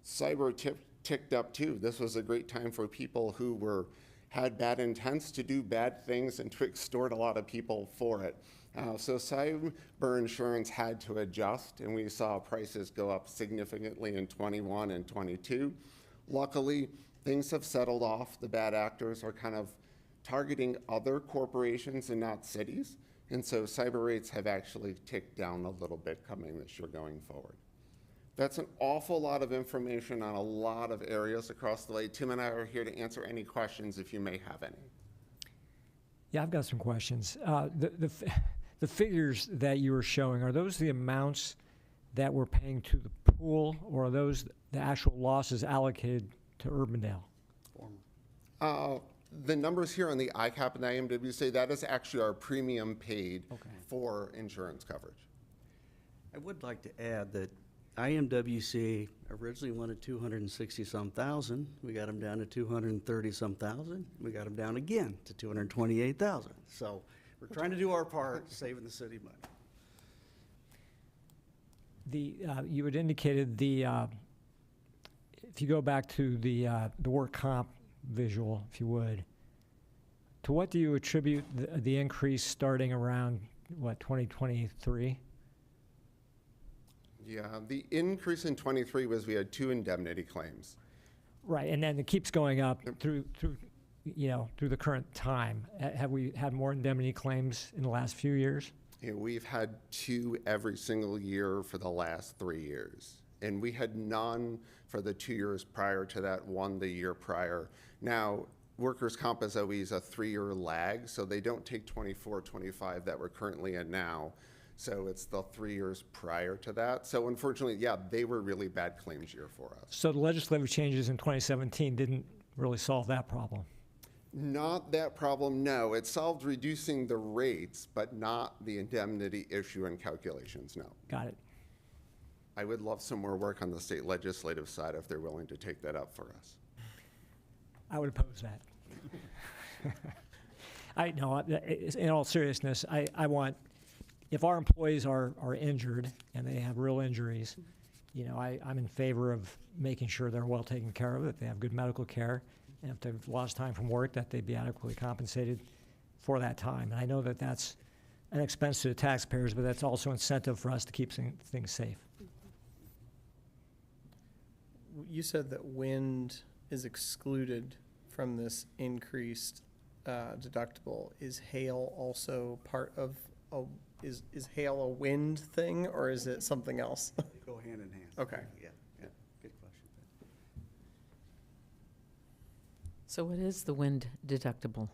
Cyber ticked up too. This was a great time for people who had bad intents to do bad things and to extort a lot of people for it. So cyber insurance had to adjust, and we saw prices go up significantly in 21 and 22. Luckily, things have settled off. The bad actors are kind of targeting other corporations and not cities. And so cyber rates have actually ticked down a little bit coming this year going forward. That's an awful lot of information on a lot of areas across the way. Tim and I are here to answer any questions if you may have any. Yeah, I've got some questions. The figures that you were showing, are those the amounts that we're paying to the pool, or are those the actual losses allocated to Urbandale? The numbers here on the ICAP and the IMW say that is actually our premium paid for insurance coverage. I would like to add that IMWC originally wanted 260-some thousand. We got them down to 230-some thousand. We got them down again to 228,000. So we're trying to do our part, saving the city money. You had indicated if you go back to the work comp visual, if you would, to what do you attribute the increase starting around, 2023? Yeah, the increase in 23 was we had 2 indemnity claims. Right, and then it keeps going up through the current time. Have we had more indemnity claims in the last few years? Yeah, we've had 2 every single year for the last 3 years. And we had none for the 2 years prior to that, 1 the year prior. Now, workers' comp is always a 3-year lag, so they don't take 24, 25 that we're currently in now. So it's the 3 years prior to that. So unfortunately, yeah, they were really bad claims year for us. So the legislative changes in 2017 didn't really solve that problem? Not that problem, no. It solved reducing the rates, but not the indemnity issue and calculations, no. Got it. I would love some more work on the state legislative side if they're willing to take that up for us. I would oppose that. In all seriousness, I want, if our employees are injured and they have real injuries, I'm in favor of making sure they're well taken care of, that they have good medical care, and if they've lost time from work, that they be adequately compensated for that time. And I know that that's an expense to the taxpayers, but that's also incentive for us to keep things safe. You said that wind is excluded from this increased deductible. Is hail also part of is hail a wind thing, or is it something else? They go hand in hand. Okay. Yeah, good question. So what is the wind deductible?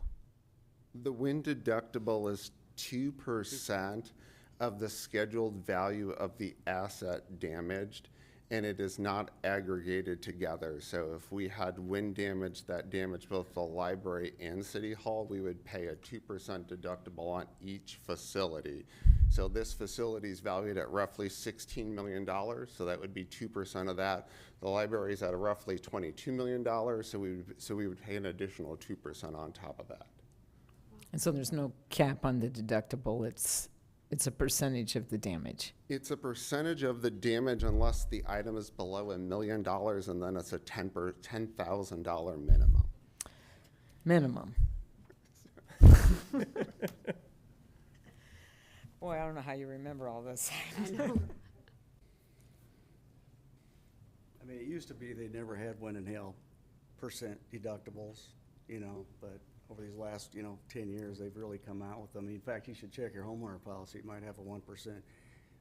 The wind deductible is 2% of the scheduled value of the asset damaged, and it is not aggregated together. So if we had wind damage that damaged both the library and City Hall, we would pay a 2% deductible on each facility. So this facility is valued at roughly $16 million, so that would be 2% of that. The library is at roughly $22 million, so we would pay an additional 2% on top of that. And so there's no cap on the deductible, it's a percentage of the damage. It's a percentage of the damage unless the item is below $1 million, and then it's a $10,000 minimum. Minimum. Boy, I don't know how you remember all this. I know. I mean, it used to be they never had wind and hail percent deductibles, but over these last, 10 years, they've really come out with them. In fact, you should check your homeowner policy. It might have a 1%,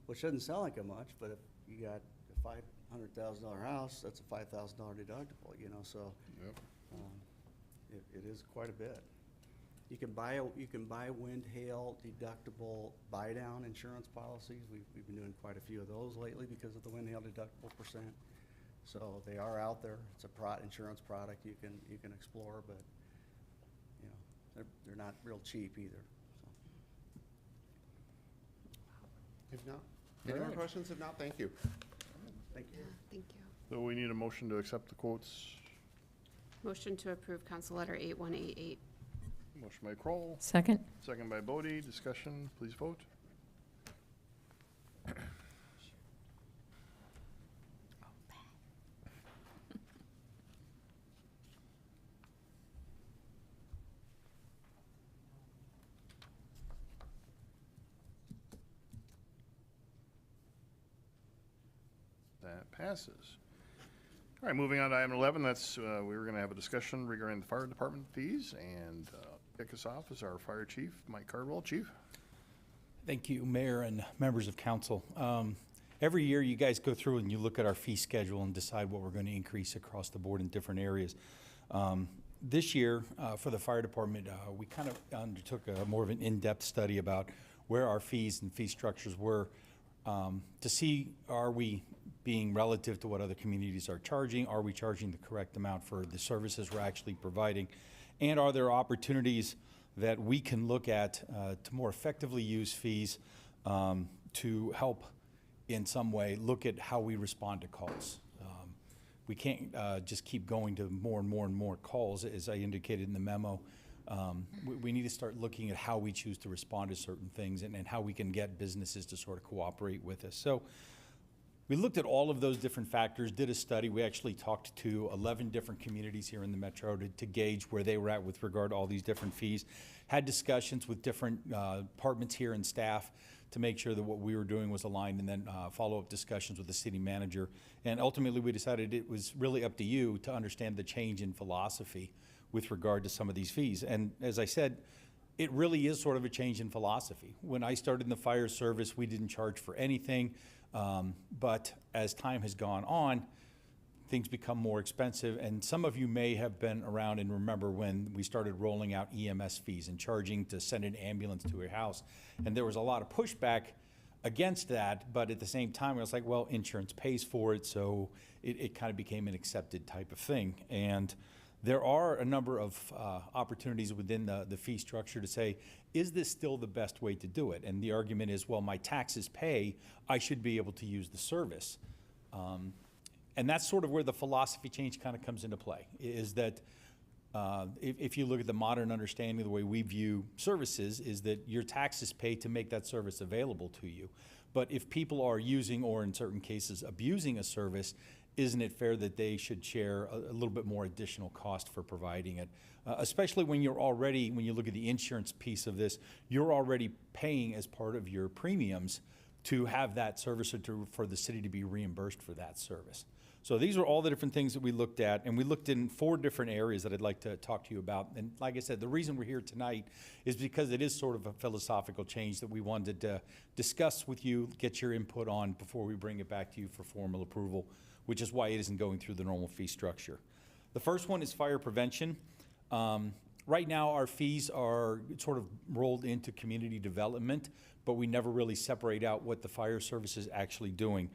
which doesn't sound like much, but if you got a $500,000 house, that's a $5,000 deductible, so it is quite a bit. You can buy wind, hail, deductible buy-down insurance policies. We've been doing quite a few of those lately because of the wind, hail deductible percent. So they are out there. It's a insurance product you can explore, but they're not real cheap either. So. If not, any more questions? If not, thank you. Thank you. Thank you. So we need a motion to accept the quotes. Motion to approve Council Letter 8188. Motion by Kroll. Second? Second by Bodie. Discussion, please vote. That passes. All right, moving on to item 11, that's, we were going to have a discussion regarding the fire department fees, and kick us off is our fire chief, Mike Cardwell. Chief? Thank you, Mayor and members of council. Every year, you guys go through and you look at our fee schedule and decide what we're going to increase across the board in different areas. This year, for the fire department, we kind of undertook more of an in-depth study about where our fees and fee structures were to see, are we being relative to what other communities are charging? Are we charging the correct amount for the services we're actually providing? And are there opportunities that we can look at to more effectively use fees to help in some way look at how we respond to calls? We can't just keep going to more and more and more calls, as I indicated in the memo. We need to start looking at how we choose to respond to certain things and how we can get businesses to sort of cooperate with us. So we looked at all of those different factors, did a study. We actually talked to 11 different communities here in the metro to gauge where they were at with regard to all these different fees. Had discussions with different departments here and staff to make sure that what we were doing was aligned, and then follow-up discussions with the city manager. And ultimately, we decided it was really up to you to understand the change in philosophy with regard to some of these fees. And as I said, it really is sort of a change in philosophy. When I started in the fire service, we didn't charge for anything. But as time has gone on, things become more expensive. And some of you may have been around and remember when we started rolling out EMS fees and charging to send an ambulance to your house. And there was a lot of pushback against that, but at the same time, I was like, well, insurance pays for it, so it kind of became an accepted type of thing. And there are a number of opportunities within the fee structure to say, is this still the best way to do it? And the argument is, well, my taxes pay, I should be able to use the service. And that's sort of where the philosophy change kind of comes into play, is that if you look at the modern understanding of the way we view services, is that your taxes pay to make that service available to you. But if people are using, or in certain cases abusing a service, isn't it fair that they should share a little bit more additional cost for providing it? Especially when you're already, when you look at the insurance piece of this, you're already paying as part of your premiums to have that service, or for the city to be reimbursed for that service. So these are all the different things that we looked at, and we looked in 4 different areas that I'd like to talk to you about. And like I said, the reason we're here tonight is because it is sort of a philosophical change that we wanted to discuss with you, get your input on before we bring it back to you for formal approval, which is why it isn't going through the normal fee structure. The first one is fire prevention. Right now, our fees are sort of rolled into community development, but we never really separate out what the fire service is actually doing.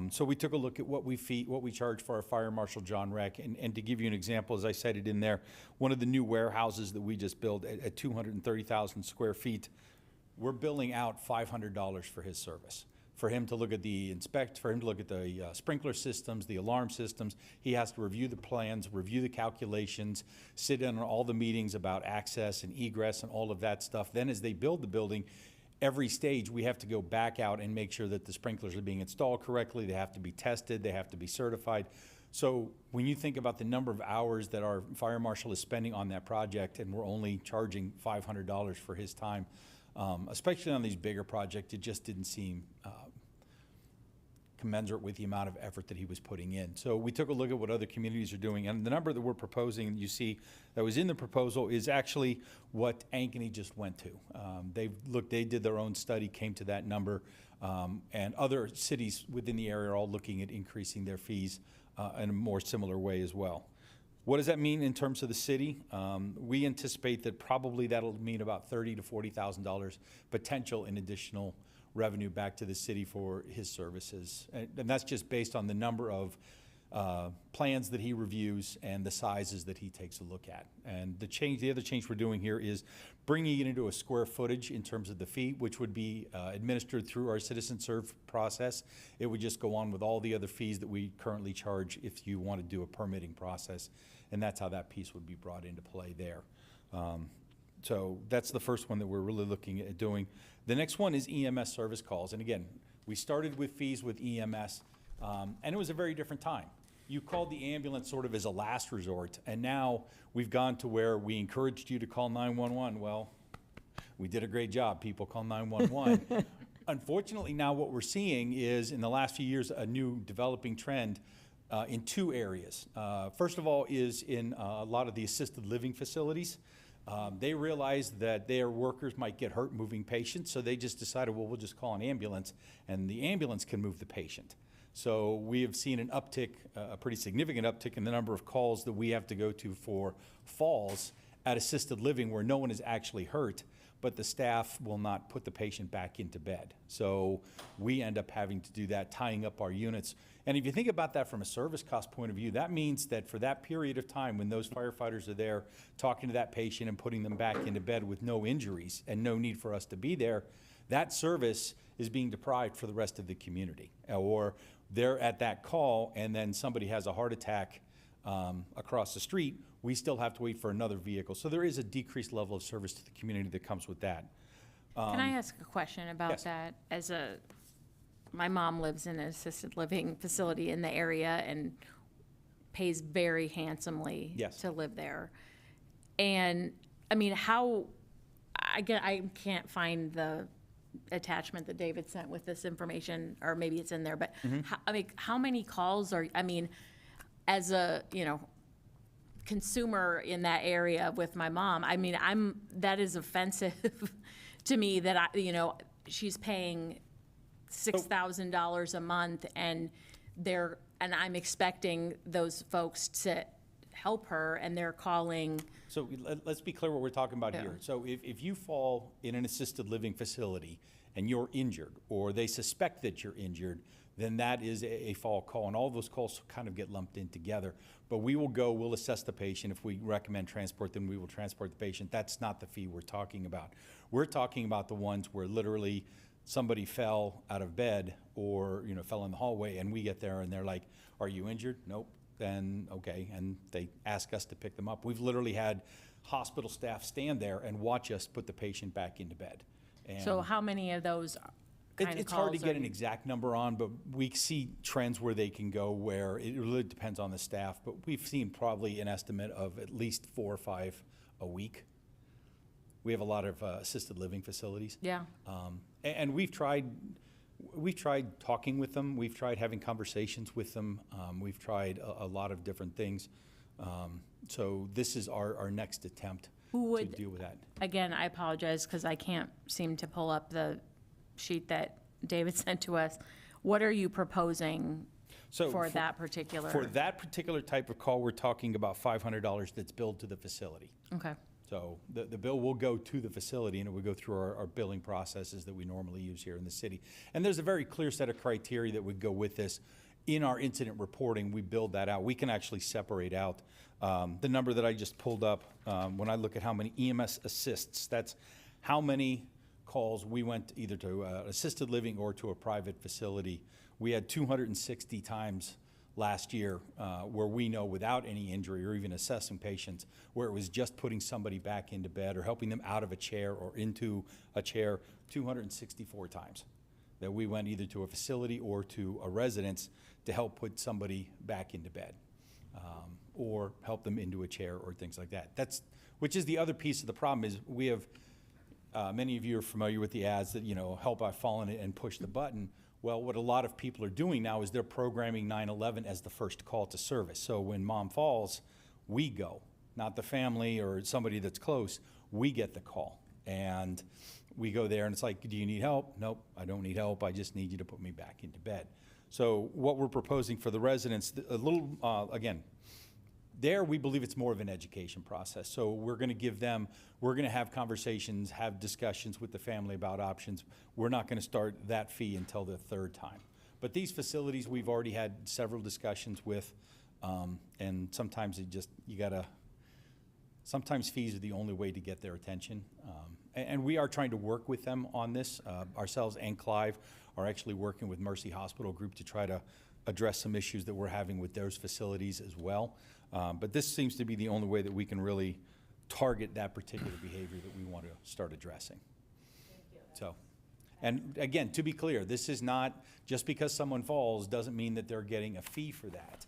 So we took a look at what we charge for our Fire Marshal John Reck, and to give you an example, as I cited in there, one of the new warehouses that we just built at 230,000 square feet, we're billing out $500 for his service. For him to look at the for him to look at the sprinkler systems, the alarm systems. He has to review the plans, review the calculations, sit in on all the meetings about access and egress and all of that stuff. Then as they build the building, every stage we have to go back out and make sure that the sprinklers are being installed correctly. They have to be tested, they have to be certified. So when you think about the number of hours that our fire marshal is spending on that project, and we're only charging $500 for his time, especially on these bigger projects, it just didn't seem commensurate with the amount of effort that he was putting in. So we took a look at what other communities are doing, and the number that we're proposing, you see that was in the proposal, is actually what Ankeny just went to. They did their own study, came to that number, and other cities within the area are all looking at increasing their fees in a more similar way as well. What does that mean in terms of the city? We anticipate that probably that'll mean about $30,000 to $40,000 potential in additional revenue back to the city for his services. And that's just based on the number of plans that he reviews and the sizes that he takes a look at. And the other change we're doing here is bringing it into a square footage in terms of the fee, which would be administered through our Citizen Serve process. It would just go on with all the other fees that we currently charge if you want to do a permitting process. And that's how that piece would be brought into play there. So that's the first one that we're really looking at doing. The next one is EMS service calls. And again, we started with fees with EMS, and it was a very different time. You called the ambulance sort of as a last resort, and now we've gone to where we encouraged you to call 911. Well, we did a great job. People call 911. Unfortunately, now what we're seeing is, in the last few years, a new developing trend in two areas. First of all is in a lot of the assisted living facilities. They realized that their workers might get hurt moving patients, so they just decided, well, we'll just call an ambulance, and the ambulance can move the patient. So we have seen an uptick, a pretty significant uptick in the number of calls that we have to go to for falls at assisted living where no one is actually hurt, but the staff will not put the patient back into bed. So we end up having to do that, tying up our units. And if you think about that from a service cost point of view, that means that for that period of time when those firefighters are there talking to that patient and putting them back into bed with no injuries and no need for us to be there, that service is being deprived for the rest of the community. Or they're at that call and then somebody has a heart attack across the street, we still have to wait for another vehicle. So there is a decreased level of service to the community that comes with that. Can I ask a question about that? My mom lives in an assisted living facility in the area and pays very handsomely to live there. And I mean, I can't find the attachment that David sent with this information, or maybe it's in there, but how many calls are, as a, consumer in that area with my mom, that is offensive to me that she's paying $6,000 a month and I'm expecting those folks to help her and they're calling. So let's be clear what we're talking about here. So if you fall in an assisted living facility and you're injured, or they suspect that you're injured, then that is a fall call, and all those calls kind of get lumped in together. But we'll assess the patient. If we recommend transport, then we will transport the patient. That's not the fee we're talking about. We're talking about the ones where literally somebody fell out of bed or fell in the hallway, and we get there and they're like, "Are you injured?" "Nope." Then okay, and they ask us to pick them up. We've literally had hospital staff stand there and watch us put the patient back into bed. And so how many of those it's hard to get an exact number on, but we see trends where they can go where it really depends on the staff. But we've seen probably an estimate of at least 4 or 5 a week. We have a lot of assisted living facilities. Yeah. And we've tried talking with them. We've tried having conversations with them. We've tried a lot of different things. So this is our next attempt to deal with that. Again, I apologize because I can't seem to pull up the sheet that David sent to us. What are you proposing for that particular? For that particular type of call, we're talking about $500 that's billed to the facility. Okay. So the bill will go to the facility, and it would go through our billing processes that we normally use here in the city. And there's a very clear set of criteria that would go with this. In our incident reporting, we build that out. We can actually separate out the number that I just pulled up. When I look at how many EMS assists, that's how many calls we went either to assisted living or to a private facility. We had 260 times last year where we know without any injury or even assessing patients, where it was just putting somebody back into bed or helping them out of a chair or into a chair, 264 times that we went either to a facility or to a residence to help put somebody back into bed or help them into a chair or things like that. Which is the other piece of the problem is we have, many of you are familiar with the ads that, help by falling and push the button. Well, what a lot of people are doing now is they're programming 911 as the first call to service. So when mom falls, we go, not the family or somebody that's close. We get the call, and we go there, and it's like, do you need help? Nope, I don't need help. I just need you to put me back into bed. So what we're proposing for the residents, a little, again, there we believe it's more of an education process. So we're going to have conversations, have discussions with the family about options. We're not going to start that fee until the third time. But these facilities, we've already had several discussions with, and sometimes sometimes fees are the only way to get their attention. And we are trying to work with them on this. Ourselves and Clive are actually working with Mercy Hospital Group to try to address some issues that we're having with those facilities as well. But this seems to be the only way that we can really target that particular behavior that we want to start addressing. So, and again, to be clear, this is not, just because someone falls doesn't mean that they're getting a fee for that.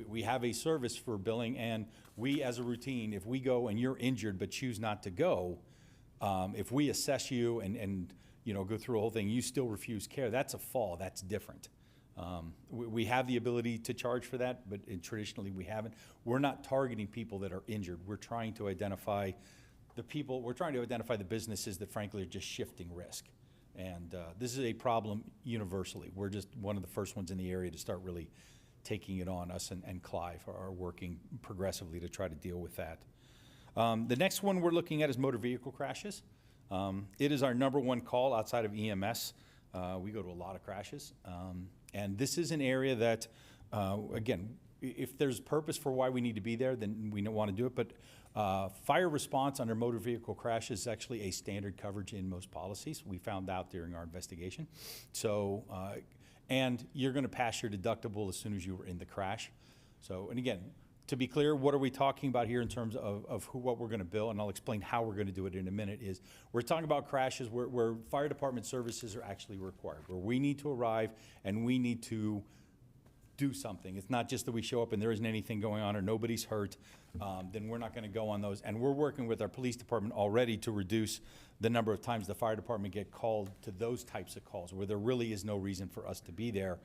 We have a service for billing, and we, as a routine, if we go and you're injured but choose not to go, if we assess you and you know, go through a whole thing, you still refuse care, that's a fall, that's different. We have the ability to charge for that, but traditionally we haven't. We're not targeting people that are injured. We're trying to identify the businesses that frankly are just shifting risk. And this is a problem universally. We're just one of the first ones in the area to start really taking it on. Us and Clive are working progressively to try to deal with that. The next one we're looking at is motor vehicle crashes. It is our #1 call outside of EMS. We go to a lot of crashes. And this is an area that, again, if there's purpose for why we need to be there, then we don't want to do it. But fire response under motor vehicle crash is actually a standard coverage in most policies. We found out during our investigation. So, and you're going to pass your deductible as soon as you were in the crash. So, and again, to be clear, what are we talking about here in terms of what we're going to bill? And I'll explain how we're going to do it in a minute. Is we're talking about crashes where fire department services are actually required, where we need to arrive and we need to do something. It's not just that we show up and there isn't anything going on or nobody's hurt, then we're not going to go on those. And we're working with our police department already to reduce the number of times the fire department get called to those types of calls where there really is no reason for us to be there.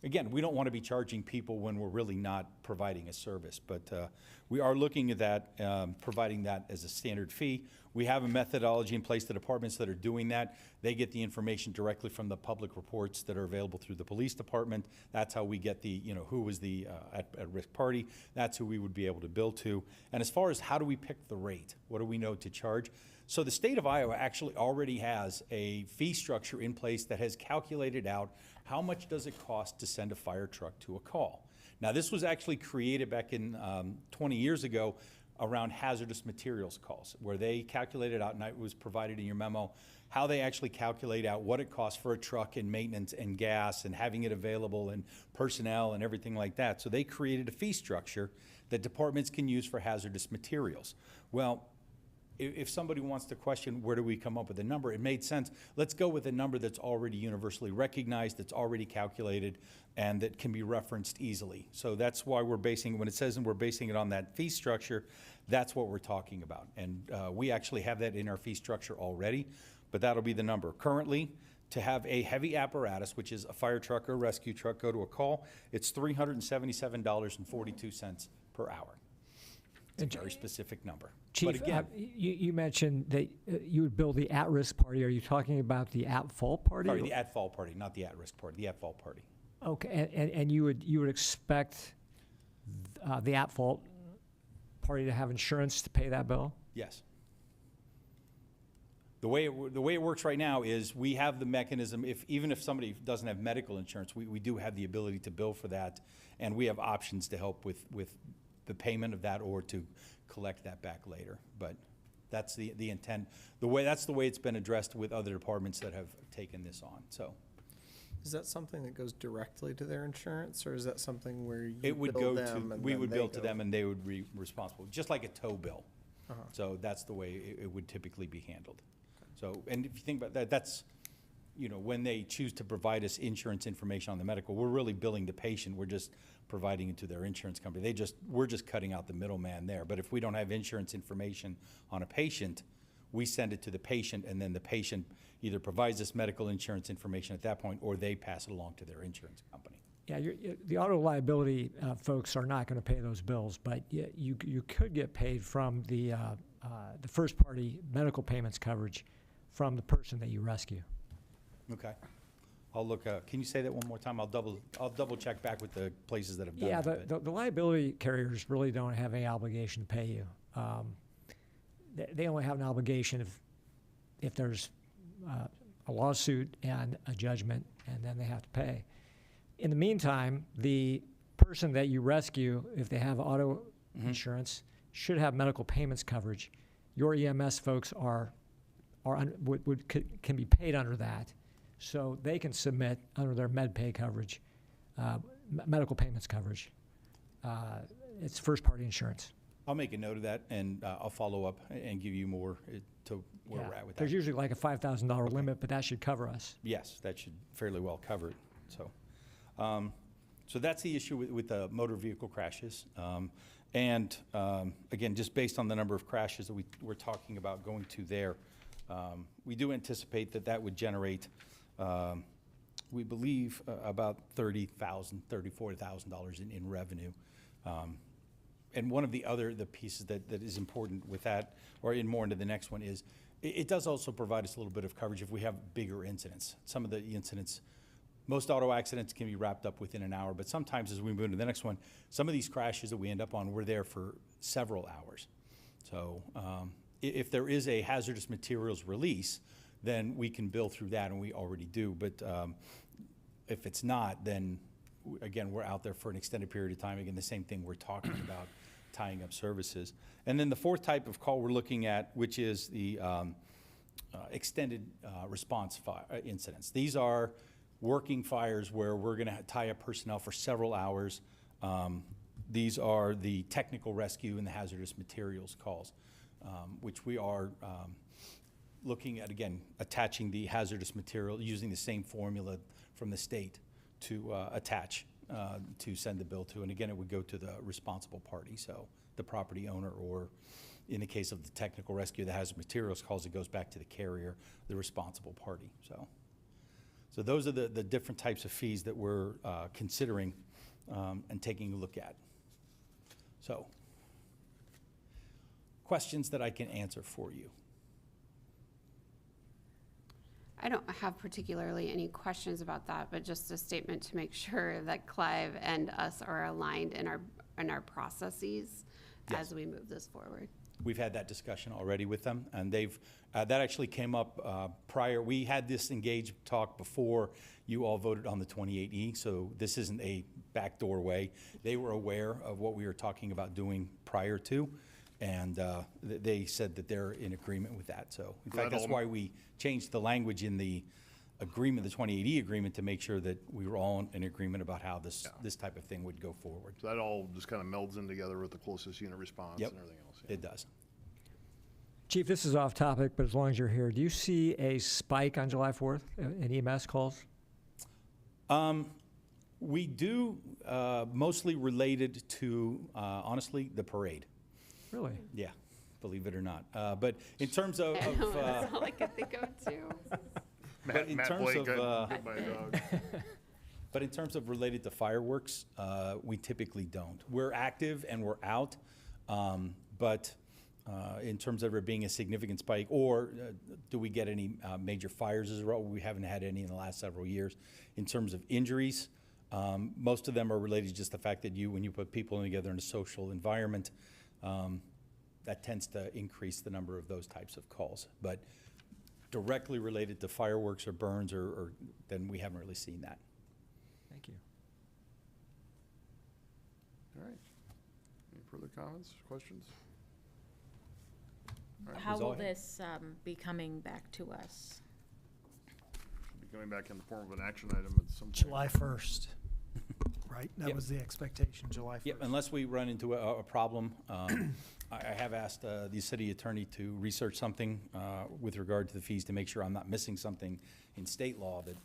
Again, we don't want to be charging people when we're really not providing a service, but we are looking at that, providing that as a standard fee. We have a methodology in place. The departments that are doing that, they get the information directly from the public reports that are available through the police department. That's how we get the, you know, who was the at-risk party. That's who we would be able to bill to. And as far as how do we pick the rate, what do we know to charge? So the state of Iowa actually already has a fee structure in place that has calculated out how much does it cost to send a fire truck to a call. Now, this was actually created back in 20 years ago around hazardous materials calls, where they calculated out, and it was provided in your memo, how they actually calculate out what it costs for a truck and maintenance and gas and having it available and personnel and everything like that. So they created a fee structure that departments can use for hazardous materials. Well, if somebody wants to question where do we come up with a number, it made sense. Let's go with a number that's already universally recognized, that's already calculated, and that can be referenced easily. So that's why we're basing, when it says we're basing it on that fee structure, that's what we're talking about. And we actually have that in our fee structure already, but that'll be the number. Currently, to have a heavy apparatus, which is a fire truck or rescue truck, go to a call, it's $377.42 per hour. It's a very specific number. Chief, but again, you mentioned that you would bill the at-risk party. Are you talking about the at-fault party? sorry, the at-fault party, not the at-risk party, the at-fault party. Okay, and you would expect the at-fault party to have insurance to pay that bill? Yes. The way it works right now is we have the mechanism, even if somebody doesn't have medical insurance, we do have the ability to bill for that, and we have options to help with the payment of that or to collect that back later. But that's the intent. That's the way it's been addressed with other departments that have taken this on. So, is that something that goes directly to their insurance, or is that something where you it would bill go them to and we then would they bill to go? them and they would be responsible, just like a tow bill. Uh-huh. So that's the way it would typically be handled. So, and if you think about that, that's, you know, when they choose to provide us insurance information on the medical, we're really billing the patient. We're just providing it to their insurance company. We're just cutting out the middleman there. But if we don't have insurance information on a patient, we send it to the patient, and then the patient either provides us medical insurance information at that point, or they pass it along to their insurance company. Yeah, the auto liability folks are not going to pay those bills, but you could get paid from the first-party medical payments coverage from the person that you rescue. Okay. I'll look. Can you say that one more time? I'll double check back with the places that have done Yeah, that. the liability carriers really don't have any obligation to pay you. They only have an obligation if there's a lawsuit and a judgment, and then they have to pay. In the meantime, the person that you rescue, if they have auto insurance, should have medical payments coverage. Your EMS folks can be paid under that, so they can submit under their MedPay coverage, medical payments coverage. It's first-party insurance. I'll make a note of that, and I'll follow up and give you more to where we're at with that. There's usually like a $5,000 limit, but that should cover us. Yes, that should fairly well cover it. So, so that's the issue with the motor vehicle crashes. Again, just based on the number of crashes that we're talking about going to there, we do anticipate that that would generate, we believe, about $30,000, $34,000 in revenue. And one of the pieces that is important with that, or more into the next one, is it does also provide us a little bit of coverage if we have bigger incidents. Some of the incidents, most auto accidents can be wrapped up within an hour, but sometimes as we move to the next one, some of these crashes that we end up on, we're there for several hours. So if there is a hazardous materials release, then we can bill through that, and we already do. But if it's not, then again, we're out there for an extended period of time. Again, the same thing we're talking about, tying up services. And then the fourth type of call we're looking at, which is the extended response incidents. These are working fires where we're going to tie up personnel for several hours. These are the technical rescue and the hazardous materials calls, which we are looking at, again, attaching the hazardous material, using the same formula from the state to attach, to send the bill to. And again, it would go to the responsible party, so the property owner, or in the case of the technical rescue, the hazardous materials calls, it goes back to the carrier, the responsible party. So those are the different types of fees that we're considering and taking a look at. So, questions that I can answer for you? I don't have particularly any questions about that, but just a statement to make sure that Clive and us are aligned in our processes as we move this forward. We've had that discussion already with them, and they've that actually came up prior. We had this engaged talk before you all voted on the 28E, so this isn't a backdoor way. They were aware of what we were talking about doing prior to, and they said that they're in agreement with that. So, in fact, that's why we changed the language in the agreement, the 28E agreement, to make sure that we were all in agreement about how this type of thing would go forward. So that all just kind of melds in together with the closest unit response and everything else. It does. Chief, this is off topic, but as long as you're here, do you see a spike on July 4th in EMS calls? We do, mostly related to, honestly, the parade. Really? Yeah, believe it or not. But in terms of, That's all I can think of too. but in Matt terms Blake of, got bit by a dog. but in terms of related to fireworks, we typically don't. We're active and we're out, but in terms of there being a significant spike, or do we get any major fires as a result? We haven't had any in the last several years. In terms of injuries, most of them are related to just the fact that when you put people together in a social environment, that tends to increase the number of those types of calls. But directly related to fireworks or burns, or then we haven't really seen that. Thank you. All right. Any further comments, questions? All right. How all will I have. this be coming back to us? Should be coming back in the form of an action item at some point. July 1st, right? That Yep. was the expectation, July 1st. Yep, unless we run into a problem. I have asked the city attorney to research something with regard to the fees to make sure I'm not missing something in state law that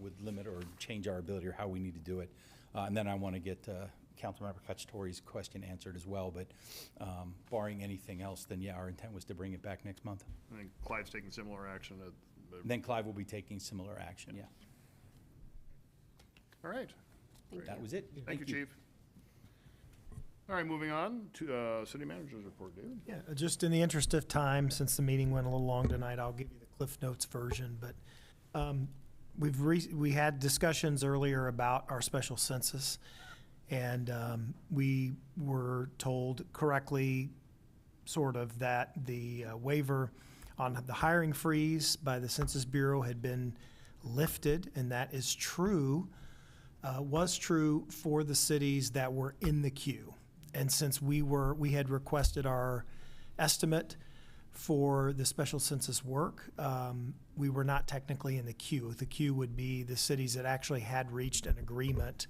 would limit or change our ability or how we need to do it. And then I want to get Councilmember Cacciatore's question answered as well. But barring anything else, then yeah, our intent was to bring it back next month. I think Clive's taking similar action. Then Clive will be taking similar action, yeah. All right. That was it. Thank you, Chief. All right, moving on to City Manager's report, David. Yeah, just in the interest of time, since the meeting went a little long tonight, I'll give you the Cliff Notes version. But we had discussions earlier about our special census, and we were told correctly, sort of, that the waiver on the hiring freeze by the Census Bureau had been lifted, and that is true, was true for the cities that were in the queue. And since we had requested our estimate for the special census work, we were not technically in the queue. The queue would be the cities that actually had reached an agreement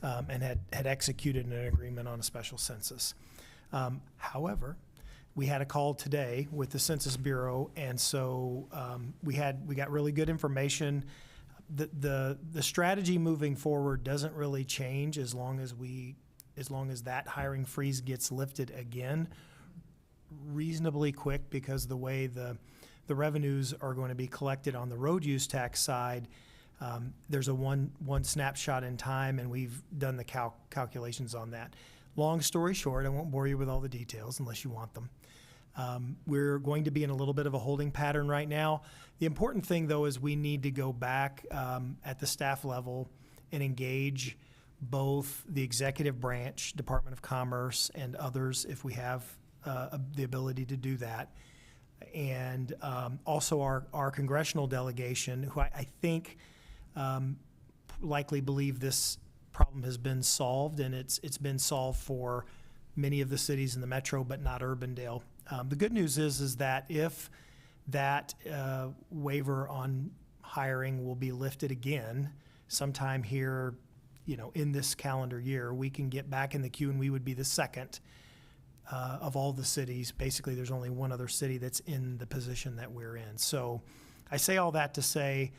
and had executed an agreement on a special census. However, we had a call today with the Census Bureau, and so we got really good information. The strategy moving forward doesn't really change as long as that hiring freeze gets lifted again reasonably quick, because the way the revenues are going to be collected on the road use tax side, there's a one snapshot in time, and we've done the calculations on that. Long story short, I won't bore you with all the details unless you want them. We're going to be in a little bit of a holding pattern right now. The important thing, though, is we need to go back at the staff level and engage both the executive branch, Department of Commerce, and others if we have the ability to do that. And also our congressional delegation, who I think likely believe this problem has been solved, and it's been solved for many of the cities in the metro, but not Urbandale. The good news is that if that waiver on hiring will be lifted again sometime here, in this calendar year, we can get back in the queue, and we would be the second of all the cities. Basically, there's only one other city that's in the position that we're in. So I say all that to say,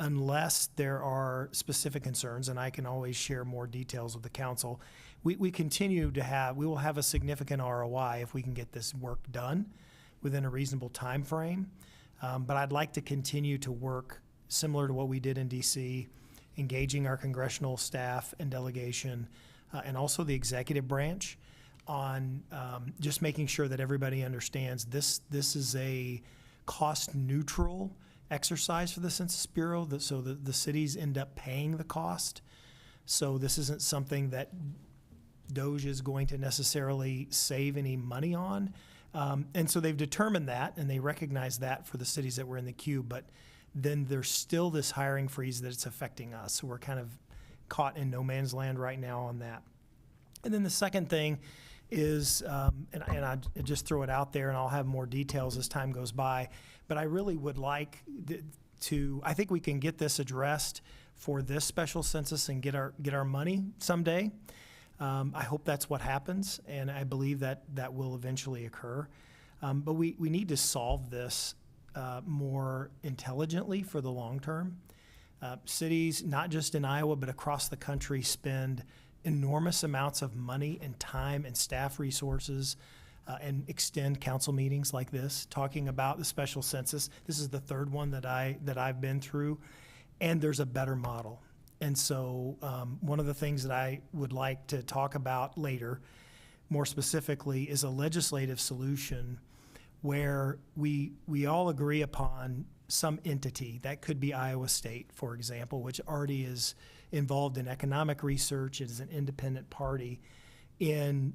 unless there are specific concerns, and I can always share more details with the council, we will have a significant ROI if we can get this work done within a reasonable time frame. But I'd like to continue to work similar to what we did in DC, engaging our congressional staff and delegation, and also the executive branch on just making sure that everybody understands this is a cost-neutral exercise for the Census Bureau, so the cities end up paying the cost. So this isn't something that DOJ is going to necessarily save any money on. And so they've determined that, and they recognize that for the cities that were in the queue, but then there's still this hiring freeze that it's affecting us. So we're kind of caught in no man's land right now on that. And then the second thing is, and I just throw it out there, and I'll have more details as time goes by, but I really would like I think we can get this addressed for this special census and get our money someday. I hope that's what happens, and I believe that will eventually occur. But we need to solve this more intelligently for the long term. Cities, not just in Iowa, but across the country, spend enormous amounts of money and time and staff resources and extend council meetings like this, talking about the special census. This is the third one that I've been through, and there's a better model. And so one of the things that I would like to talk about later, more specifically, is a legislative solution where we all agree upon some entity. That could be Iowa State, for example, which already is involved in economic research. It is an independent party in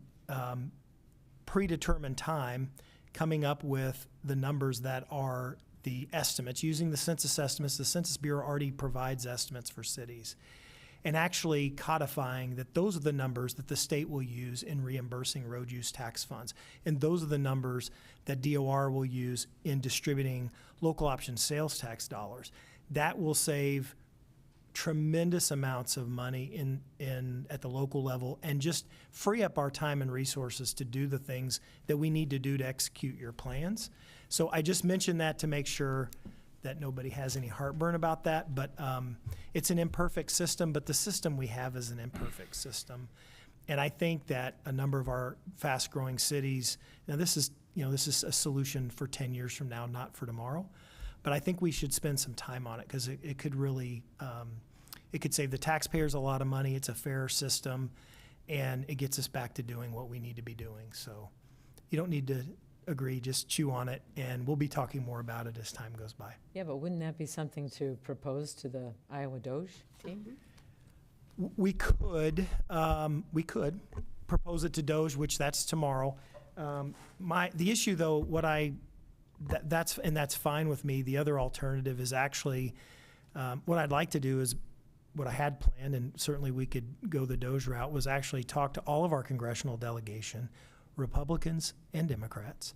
predetermined time coming up with the numbers that are the estimates. Using the census estimates, the Census Bureau already provides estimates for cities, and actually codifying that those are the numbers that the state will use in reimbursing road use tax funds. And those are the numbers that DOR will use in distributing local option sales tax dollars. That will save tremendous amounts of money at the local level, and just free up our time and resources to do the things that we need to do to execute your plans. So I just mentioned that to make sure that nobody has any heartburn about that, but it's an imperfect system, but the system we have is an imperfect system. And I think that a number of our fast-growing cities, now this is a solution for 10 years from now, not for tomorrow, but I think we should spend some time on it, because it could really, it could save the taxpayers a lot of money. It's a fairer system, and it gets us back to doing what we need to be doing. So you don't need to agree, just chew on it, and we'll be talking more about it as time goes by. Yeah, but wouldn't that be something to propose to the Iowa DOJ team? We could propose it to DOJ, which that's tomorrow. The issue, though, that's fine with me. The other alternative is actually, what I'd like to do is, what I had planned, and certainly we could go the DOJ route, was actually talk to all of our congressional delegation, Republicans and Democrats,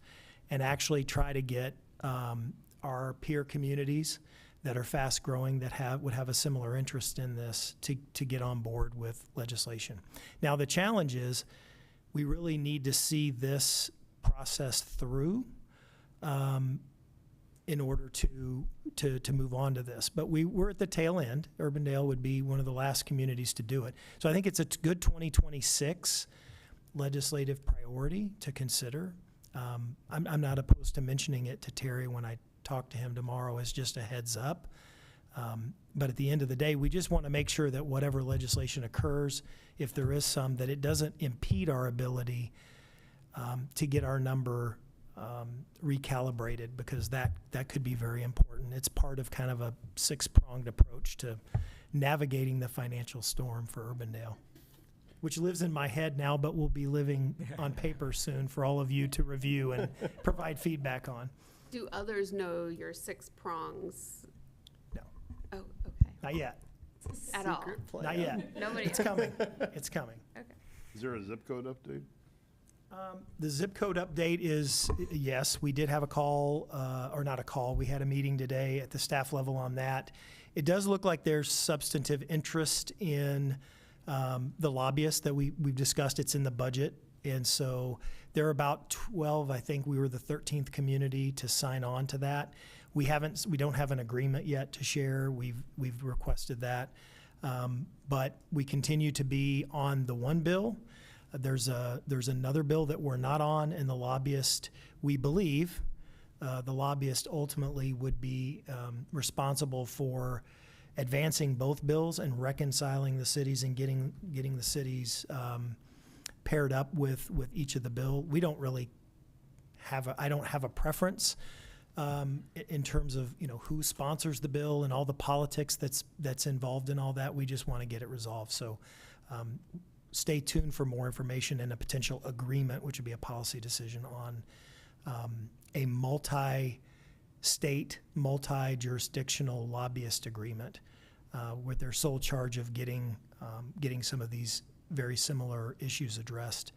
and actually try to get our peer communities that are fast growing, that would have a similar interest in this, to get on board with legislation. Now the challenge is, we really need to see this process through in order to move on to this. But we're at the tail end. Urbandale would be one of the last communities to do it. So I think it's a good 2026 legislative priority to consider. I'm not opposed to mentioning it to Terry when I talk to him tomorrow as just a heads up. But at the end of the day, we just want to make sure that whatever legislation occurs, if there is some, that it doesn't impede our ability to get our number recalibrated, because that could be very important. It's part of kind of a six-pronged approach to navigating the financial storm for Urbandale, which lives in my head now, but will be living on paper soon for all of you to review and provide feedback on. Do others know your 6 prongs? No. Oh, okay. Not yet. At all? Not yet. Nobody. It's coming. It's coming. Okay. Is there a zip code update? The zip code update is, yes, we did have a call, or not a call, we had a meeting today at the staff level on that. It does look like there's substantive interest in the lobbyists that we've discussed. It's in the budget. And so there are about 12, I think we were the 13th community to sign on to that. We don't have an agreement yet to share. We've requested that. But we continue to be on the one bill. There's another bill that we're not on, and the lobbyist, we believe, the lobbyist ultimately would be responsible for advancing both bills and reconciling the cities and getting the cities paired up with each of the bill. We don't really I don't have a preference in terms of who sponsors the bill and all the politics that's involved in all that. We just want to get it resolved. So stay tuned for more information and a potential agreement, which would be a policy decision on a multi-state, multi-jurisdictional lobbyist agreement with their sole charge of getting some of these very similar issues addressed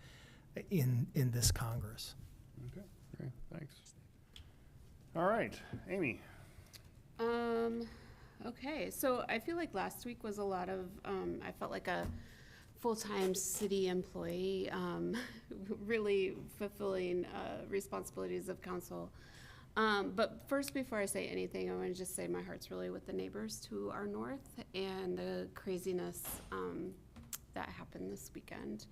in this Congress. Okay, great, thanks. All right, Amy. Okay, so I feel like last week was a lot of, I felt like a full-time city employee, really fulfilling responsibilities of council. But first, before I say anything, I want to just say my heart's really with the neighbors to our north and the craziness that happened this weekend.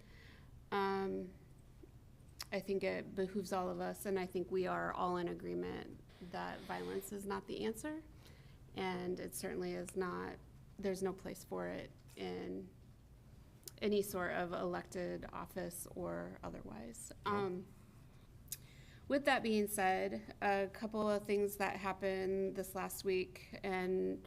I think it behooves all of us, and I think we are all in agreement that violence is not the answer, and it certainly is not, there's no place for it in any sort of elected office or otherwise. With that being said, a couple of things that happened this last week, and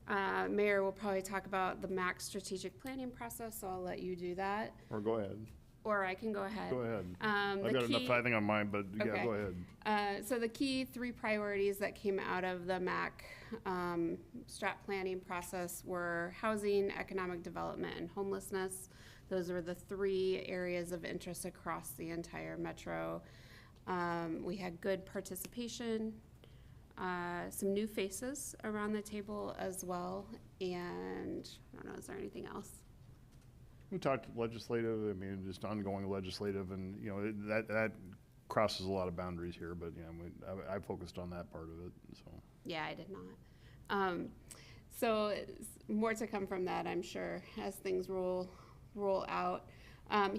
Mayor will probably talk about the MAC strategic planning process, so I'll let you do that. Or go ahead. Or I can go ahead. Go ahead. I've got enough typing on mine, but yeah, Okay. go ahead. So the key 3 priorities that came out of the MAC strat planning process were housing, economic development, and homelessness. Those were the 3 areas of interest across the entire metro. We had good participation, some new faces around the table as well, and I don't know, is there anything else? We talked legislative, I mean, just ongoing legislative, and, that crosses a lot of boundaries here, but, I focused on that part of it, so. Yeah, I did not. So more to come from that, I'm sure, as things roll out.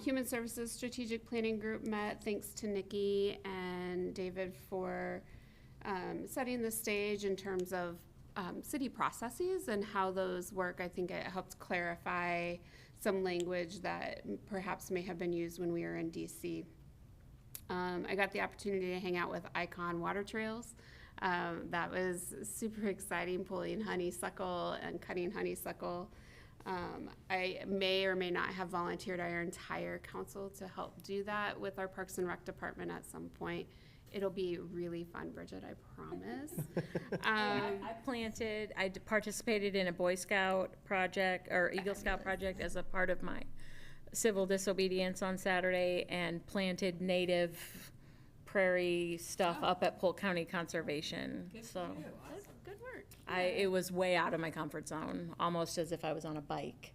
Human Services Strategic Planning Group met. Thanks to Nikki and David for setting the stage in terms of city processes and how those work. I think it helped clarify some language that perhaps may have been used when we were in DC. I got the opportunity to hang out with Icon Water Trails. That was super exciting, pulling honeysuckle and cutting honeysuckle. I may or may not have volunteered our entire council to help do that with our Parks and Rec department at some point. It'll be really fun, Bridget, I promise. I participated in a Boy Scout project or Eagle Scout project as a part of my civil disobedience on Saturday, and planted native prairie stuff up at Polk County Conservation. So good work. it was way out of my comfort zone, almost as if I was on a bike.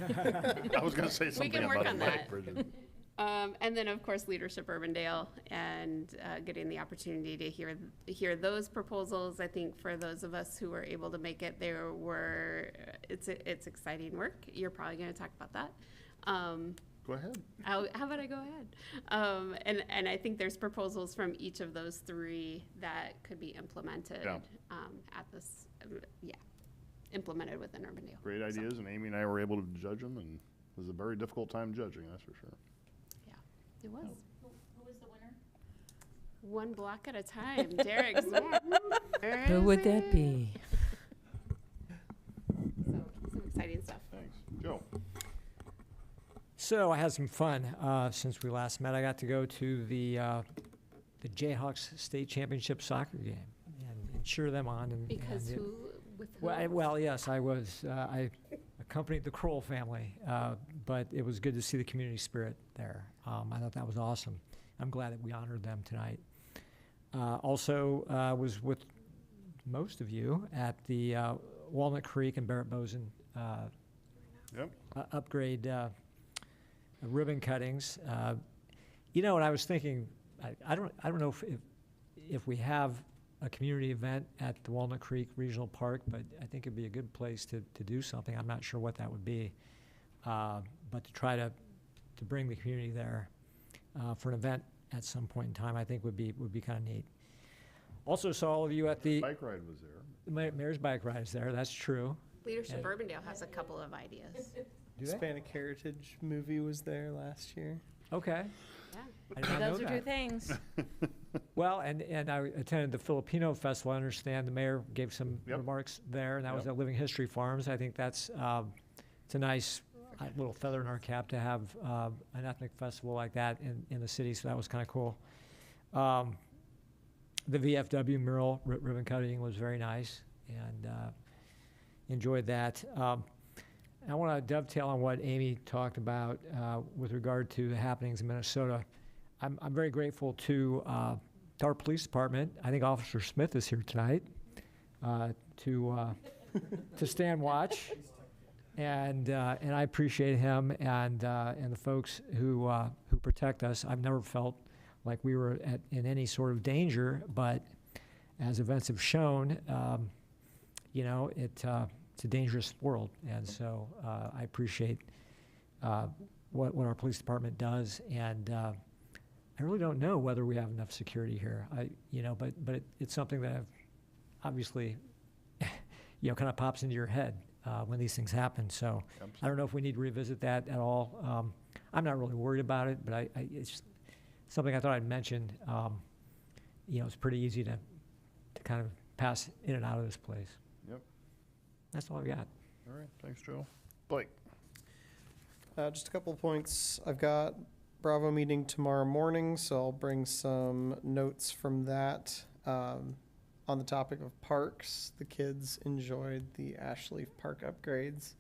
I was gonna say something can work about a on bike, that. Bridget. And then, of course, Leadership Urbandale and getting the opportunity to hear those proposals. I think for those of us who were able to make it, it's exciting work. You're probably going to talk about that. Go ahead. How about I go ahead? And I think there's proposals from each of those three that could be implemented at this, implemented within Urbandale. Great ideas, and Amy and I were able to judge them, and it was a very difficult time judging, that's for sure. It was. Who was the winner? One block at a time. Derek Zorn. Who would that be? So, some exciting stuff. Thanks. Joe? So I had some fun since we last met. I got to go to the Jayhawks state championship soccer game and cheer them on. Because who? With who? Well, yes, I was. I accompanied the Kroll family, but it was good to see the community spirit there. I thought that was awesome. I'm glad that we honored them tonight. Also, was with most of you at the Walnut Creek and Barrett Bozen upgrade ribbon cuttings. You know, and I was thinking, I don't know if we have a community event at the Walnut Creek Regional Park, but I think it'd be a good place to do something. I'm not sure what that would be, but to try to bring the community there for an event at some point in time, I think would be kind of neat. Also saw all of you at the bike ride was there. The mayor's bike ride is there. That's true. Leadership Urbandale has a couple of ideas. Hispanic Heritage movie was there last year. Okay. Yeah. I did not know Those are two that. things. Well, and I attended the Filipino Festival. I understand the mayor gave some remarks there, and that was at Living History Farms. I think that's it's a nice little feather in our cap to have an ethnic festival like that in the city, so that was kind of cool. The VFW mural ribbon cutting was very nice, and enjoyed that. I want to dovetail on what Amy talked about with regard to the happenings in Minnesota. I'm very grateful to our police department. I think Officer Smith is here tonight to stand watch, and I appreciate him and the folks who protect us. I've never felt like we were in any sort of danger, but as events have shown, you know, it's a dangerous world, and so I appreciate what our police department does, and I really don't know whether we have enough security here. But it's something that obviously, kind of pops into your head when these things happen. So I don't know if we need to revisit that at all. I'm not really worried about it, but it's just something I thought I'd mention. It's pretty easy to kind of pass in and out of this place. Yep. That's all I've got. All right, thanks, Joe. Blake? Just a couple of points. I've got Bravo meeting tomorrow morning, so I'll bring some notes from that. On the topic of parks, the kids enjoyed the Ashleaf Park upgrades,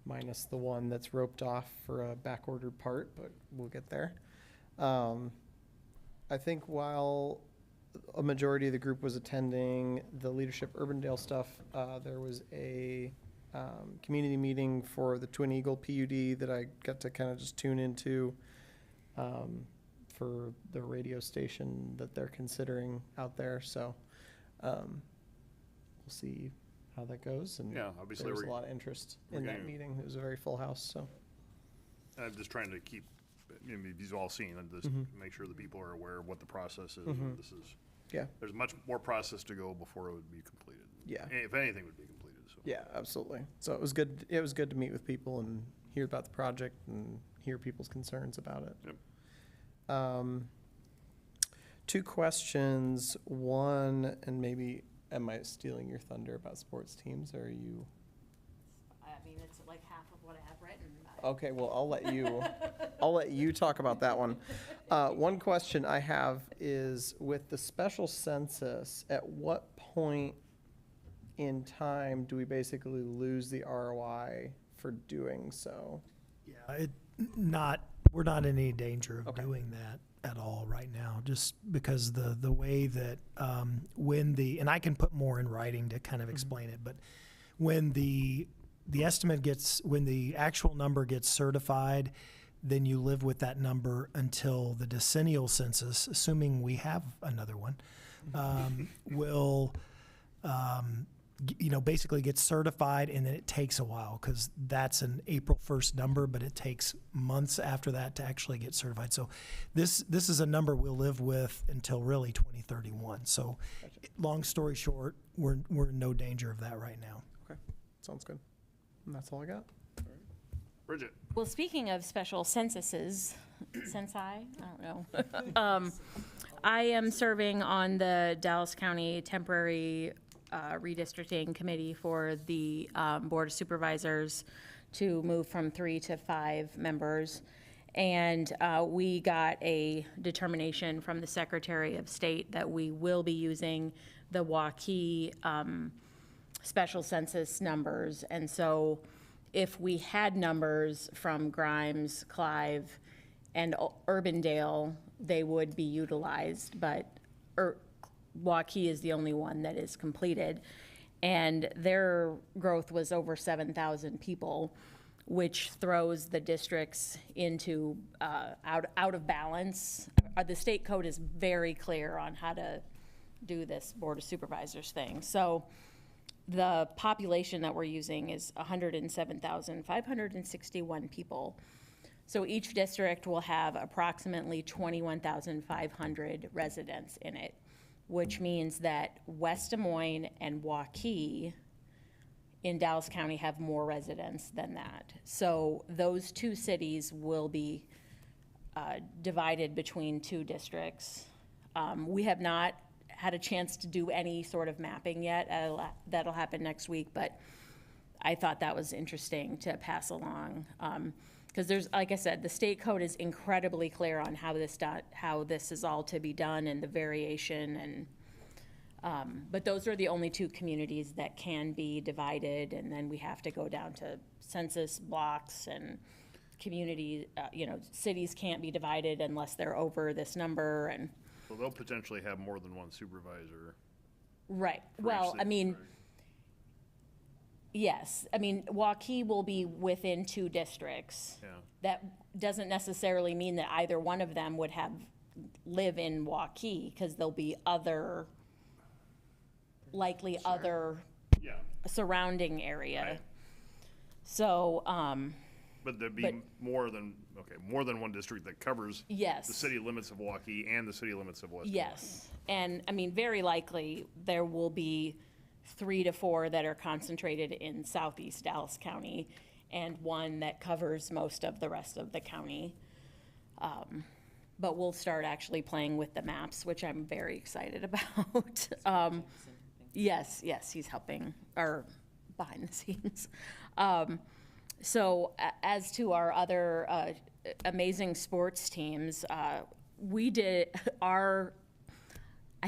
minus the one that's roped off for a back-ordered part, but we'll get there. I think while a majority of the group was attending the Leadership Urbandale stuff, there was a community meeting for the Twin Eagle PUD that I got to kind of just tune into for the radio station that they're considering out there. So we'll see how that goes. And obviously there was a lot of interest in that meeting. It was a very full house. So I'm just trying to keep these all seen and just make sure the people are aware of what the process is. This is there's much more process to go before it would be completed. Yeah, if anything would be completed. So yeah, absolutely. So it was good. It was good to meet with people and hear about the project and hear people's concerns about it. Yep. Two questions. One, and maybe am I stealing your thunder about sports teams, or are you? I mean, it's like half of what I have written. Okay, well, I'll let you talk about that one. One question I have is, with the special census, at what point in time do we basically lose the ROI for doing so? Yeah, we're not in any danger of doing that at all right now, just because the way that and I can put more in writing to kind of explain it, but when the estimate when the actual number gets certified, then you live with that number until the decennial census, assuming we have another one, will basically get certified, and then it takes a while because that's an April 1st number, but it takes months after that to actually get certified. So this is a number we'll live with until really 2031. So long story short, we're in no danger of that right now. Okay, sounds good. And that's all I got. Bridget. Well, speaking of special censuses, I don't know. I am serving on the Dallas County Temporary Redistricting Committee for the Board of Supervisors to move from 3 to 5 members. And we got a determination from the Secretary of State that we will be using the Waukee special census numbers. And so if we had numbers from Grimes, Clive, and Urbandale, they would be utilized, but Waukee is the only one that is completed. And their growth was over 7,000 people, which throws the districts into out of balance. The state code is very clear on how to do this Board of Supervisors thing. So the population that we're using is 107,561 people. So each district will have approximately 21,500 residents in it, which means that West Des Moines and Waukee in Dallas County have more residents than that. So those two cities will be divided between two districts. We have not had a chance to do any sort of mapping yet. That'll happen next week, but I thought that was interesting to pass along. Because there's, like I said, the state code is incredibly clear on how this is all to be done and the variation, and but those are the only two communities that can be divided, and then we have to go down to census blocks and community. Cities can't be divided unless they're over this number, and So they'll potentially have more than one supervisor. right. for each Well, city, I mean. right? Yes, I mean, Waukee will be within two districts. Yeah. That doesn't necessarily mean that either one of them would live in Waukee, because there'll be other Yeah. surrounding area. Right. So, But there'd be But- more than one district that covers Yes. the city limits of Waukee and the city limits of West Des Moines. yes, and I mean, very likely, there will be 3 to 4 that are concentrated in southeast Dallas County, and one that covers most of the rest of the county. But we'll start actually playing with the maps, which I'm very excited about. Yes, he's helping, or behind the scenes. So as to our other amazing sports teams, I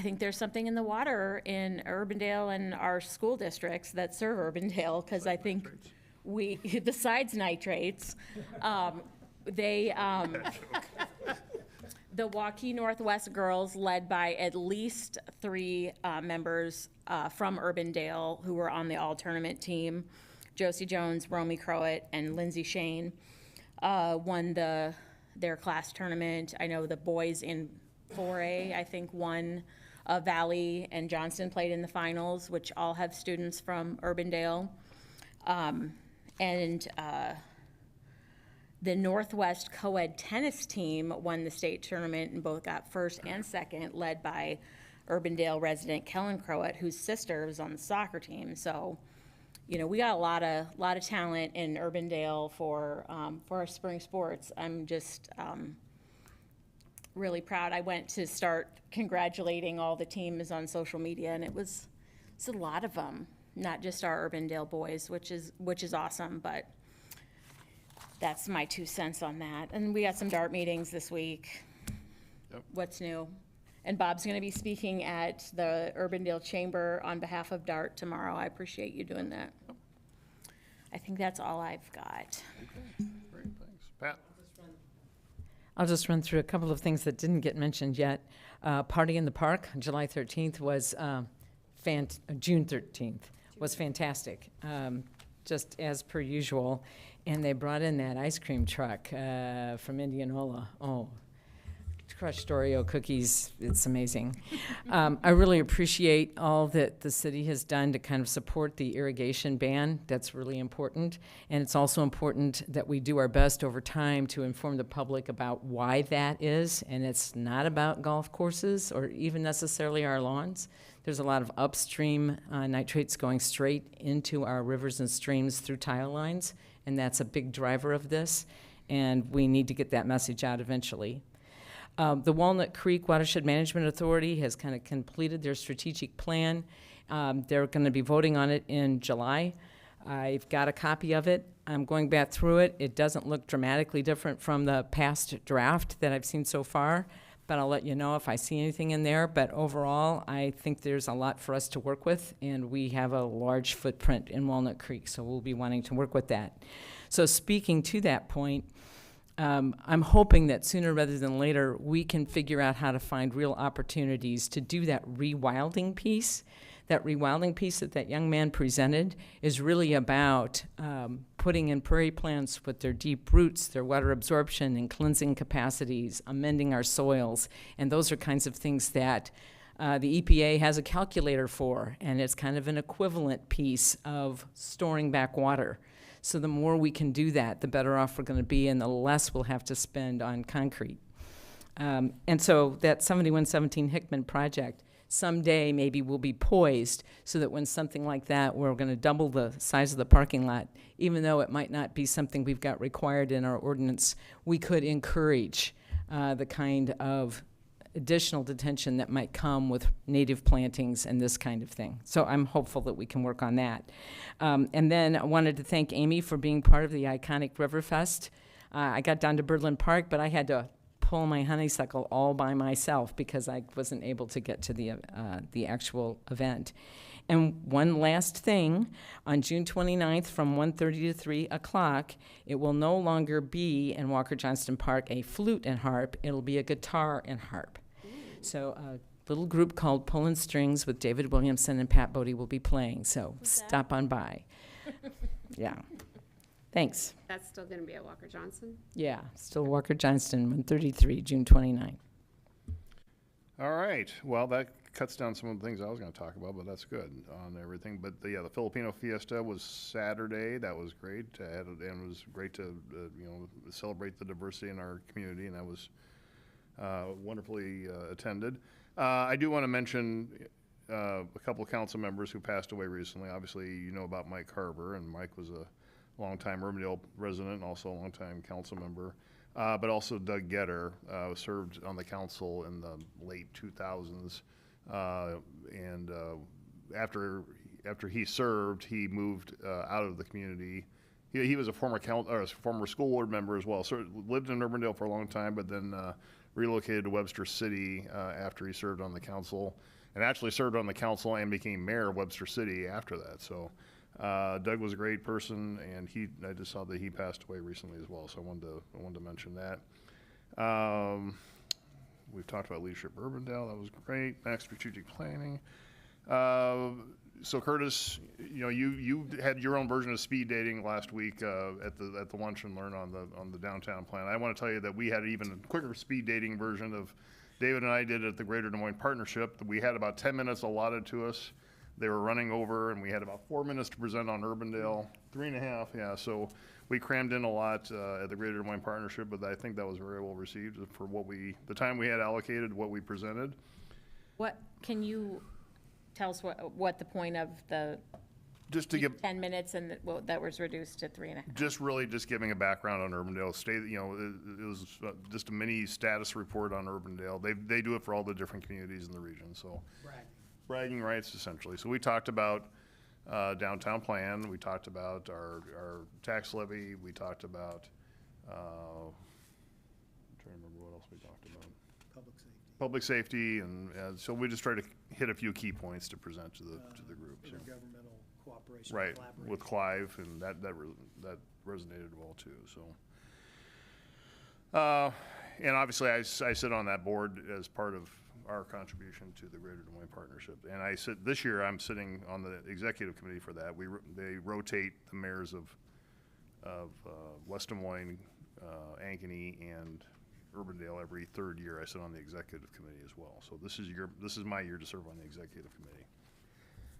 think there's something in the water in Urbandale and our school districts that serve Urbandale, because I think besides nitrates, the Waukee Northwest girls, led by at least 3 members from Urbandale who were on the all-tournament team, Josie Jones, Romy Crowett, and Lindsay Shane, won their class tournament. I know the boys in 4A, I think, won. Valley and Johnston played in the finals, which all have students from Urbandale. The Northwest Co-ed tennis team won the state tournament and both got first and second, led by Urbandale resident Kellen Crowett, whose sister was on the soccer team. So, we got a lot of talent in Urbandale for our spring sports. I'm just really proud. I went to start congratulating all the teams on social media, and it's a lot of them, not just our Urbandale boys, which is awesome. But that's my 2 cents on that. And we got some DART meetings this week. Yep. What's new? And Bob's going to be speaking at the Urbandale Chamber on behalf of DART tomorrow. I appreciate you doing that. I think that's all I've got. Okay, great, thanks. Pat? I'll just run through a couple of things that didn't get mentioned yet. Party in the Park, July 13th was June 13th was fantastic. just as per usual, and they brought in that ice cream truck from Indianola. Oh, crushed Oreo cookies, it's amazing. I really appreciate all that the city has done to kind of support the irrigation ban. That's really important. And it's also important that we do our best over time to inform the public about why that is. And it's not about golf courses or even necessarily our lawns. There's a lot of upstream nitrates going straight into our rivers and streams through tile lines, and that's a big driver of this. And we need to get that message out eventually. The Walnut Creek Watershed Management Authority has kind of completed their strategic plan. They're going to be voting on it in July. I've got a copy of it. I'm going back through it. It doesn't look dramatically different from the past draft that I've seen so far, but I'll let you know if I see anything in there. But overall, I think there's a lot for us to work with, and we have a large footprint in Walnut Creek, so we'll be wanting to work with that. So speaking to that point, I'm hoping that sooner rather than later, we can figure out how to find real opportunities to do that rewilding piece. That rewilding piece that young man presented is really about putting in prairie plants with their deep roots, their water absorption and cleansing capacities, amending our soils, and those are kinds of things that the EPA has a calculator for, and it's kind of an equivalent piece of storing back water. So the more we can do that, the better off we're going to be and the less we'll have to spend on concrete. And so that 7117 Hickman project, someday maybe will be poised so that when something like that, we're going to double the size of the parking lot, even though it might not be something we've got required in our ordinance, we could encourage the kind of additional detention that might come with native plantings and this kind of thing. So I'm hopeful that we can work on that. And then I wanted to thank Amy for being part of the iconic Riverfest. I got down to Birdland Park, but I had to pull my honeysuckle all by myself because I wasn't able to get to the actual event. And one last thing, on June 29th from 1:30 to 3 o'clock, it will no longer be in Walker Johnston Park a flute and harp, it'll be a guitar and harp. So a little group called Pullin' Strings with David Williamson and Pat Bodie will be playing, so stop on by. Yeah. Thanks. That's still going to be at Walker Johnson? Yeah, still Walker Johnston, 133, June 29. All right. Well, that cuts down some of the things I was going to talk about, but that's good on everything. But the Filipino Fiesta was Saturday. That was great. And it was great to celebrate the diversity in our community, and that was wonderfully attended. I do want to mention a couple of council members who passed away recently. Obviously, you know about Mike Carver, and Mike was a longtime Urbandale resident and also a longtime council member. But also Doug Getter served on the council in the late 2000s. And after he served, he moved out of the community. He was a former school board member as well. So lived in Urbandale for a long time, but then relocated to Webster City after he served on the council, and actually served on the council and became mayor of Webster City after that. So Doug was a great person, and I just saw that he passed away recently as well. So I wanted to mention that. We've talked about leadership Urbandale. That was great. Next, strategic planning. So Curtis, you had your own version of speed dating last week at the lunch and learn on the downtown plan. I want to tell you that we had an even quicker speed dating version of David and I did at the Greater Des Moines Partnership. We had about 10 minutes allotted to us. They were running over, and we had about 4 minutes to present on Urbandale. 3.5, yeah. So we crammed in a lot at the Greater Des Moines Partnership, but I think that was very well received for the time we had allocated, what we presented. What can you tell us what the point of the just to give 10 minutes and that was reduced to 3.5? Just giving a background on Urbandale. It was just a mini status report on Urbandale. They do it for all the different communities in the region. So bragging rights essentially. So we talked about downtown plan. We talked about our tax levy. We talked about I'm trying to remember what else we talked about. Public safety, and so we just try to hit a few key points to present to the group. Intergovernmental cooperation, right, with Clive, and that resonated well too. So, and obviously I sit on that board as part of our contribution to the Greater Des Moines Partnership. And this year, I'm sitting on the executive committee for that. They rotate the mayors of West Des Moines, Ankeny, and Urbandale every third year. I sit on the executive committee as well. So this is my year to serve on the executive committee.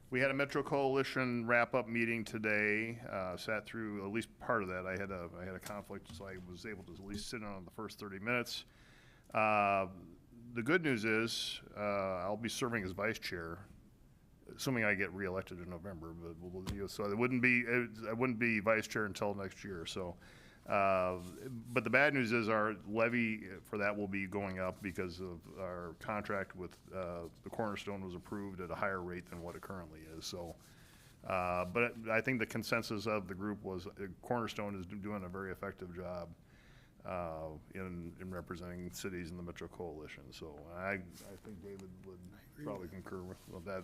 We had a Metro Coalition wrap-up meeting today. Sat through at least part of that. I had a conflict, so I was able to at least sit in on the first 30 minutes. The good news is I'll be serving as vice chair, assuming I get reelected in November. But so I wouldn't be vice chair until next year. So, but the bad news is our levy for that will be going up because of our contract with the Cornerstone was approved at a higher rate than what it currently is. So, but I think the consensus of the group was Cornerstone is doing a very effective job in representing cities in the Metro Coalition. So I think David would probably concur with that.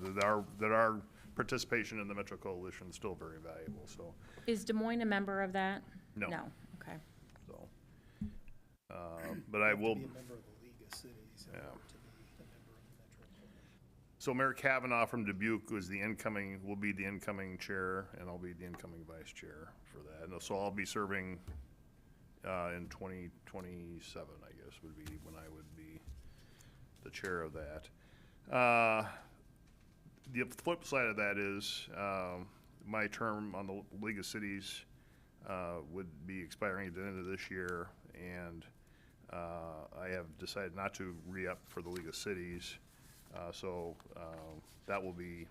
That our participation in the Metro Coalition is still very valuable. So Is Des Moines a member of that? No. No, okay. so, but I will. Be a member of the League of Cities. Yeah. So Mayor Kavanaugh from Dubuque will be the incoming chair, and I'll be the incoming vice chair for that. And so I'll be serving in 2027, I guess, would be when I would be the chair of that. The flip side of that is my term on the League of Cities would be expiring at the end of this year, and I have decided not to re-up for the League of Cities. So there will be,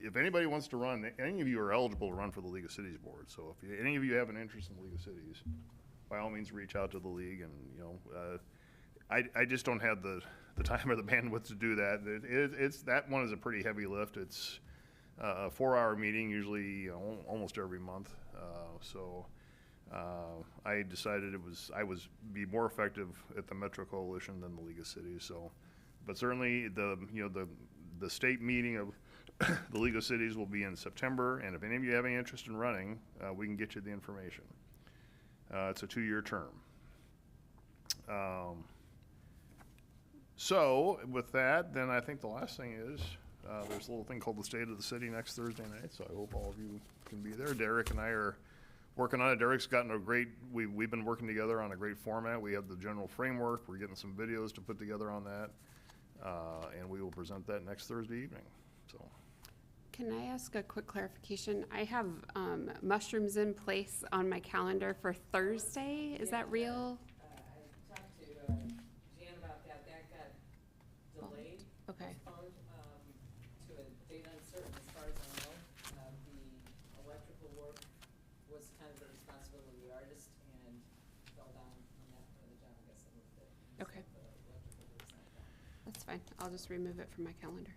if anybody wants to run, any of you are eligible to run for the League of Cities board. So if any of you have an interest in the League of Cities, by all means reach out to the league. And I just don't have the time or the bandwidth to do that. That one is a pretty heavy lift. It's a 4-hour meeting, usually almost every month. So I decided I was be more effective at the Metro Coalition than the League of Cities. So, but certainly the state meeting of the League of Cities will be in September, and if any of you have any interest in running, we can get you the information. It's a 2-year term. So with that, then I think the last thing is there's a little thing called the State of the City next Thursday night, so I hope all of you can be there. Derek and I are working on it. Derek's gotten we've been working together on a great format. We have the general framework. We're getting some videos to put together on that, and we will present that next Thursday evening. So. Can I ask a quick clarification? I have mushrooms in place on my calendar for Thursday. Is that real? I talked to Jan about that. That got delayed. Okay. Postponed to a date uncertain as far as I know. The electrical work was kind of the responsibility of the artist and fell down on that part of the job. I guess I moved it. Okay. That's fine. I'll just remove it from my calendar.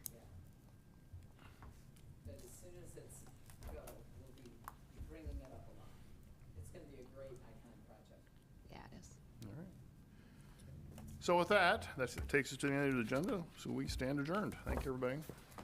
But as soon as it's go, we'll be bringing it up a lot. It's going to be a great icon project. Yeah, it is. All right. So with that, that takes us to the end of the agenda. So we stand adjourned. Thank you, everybody.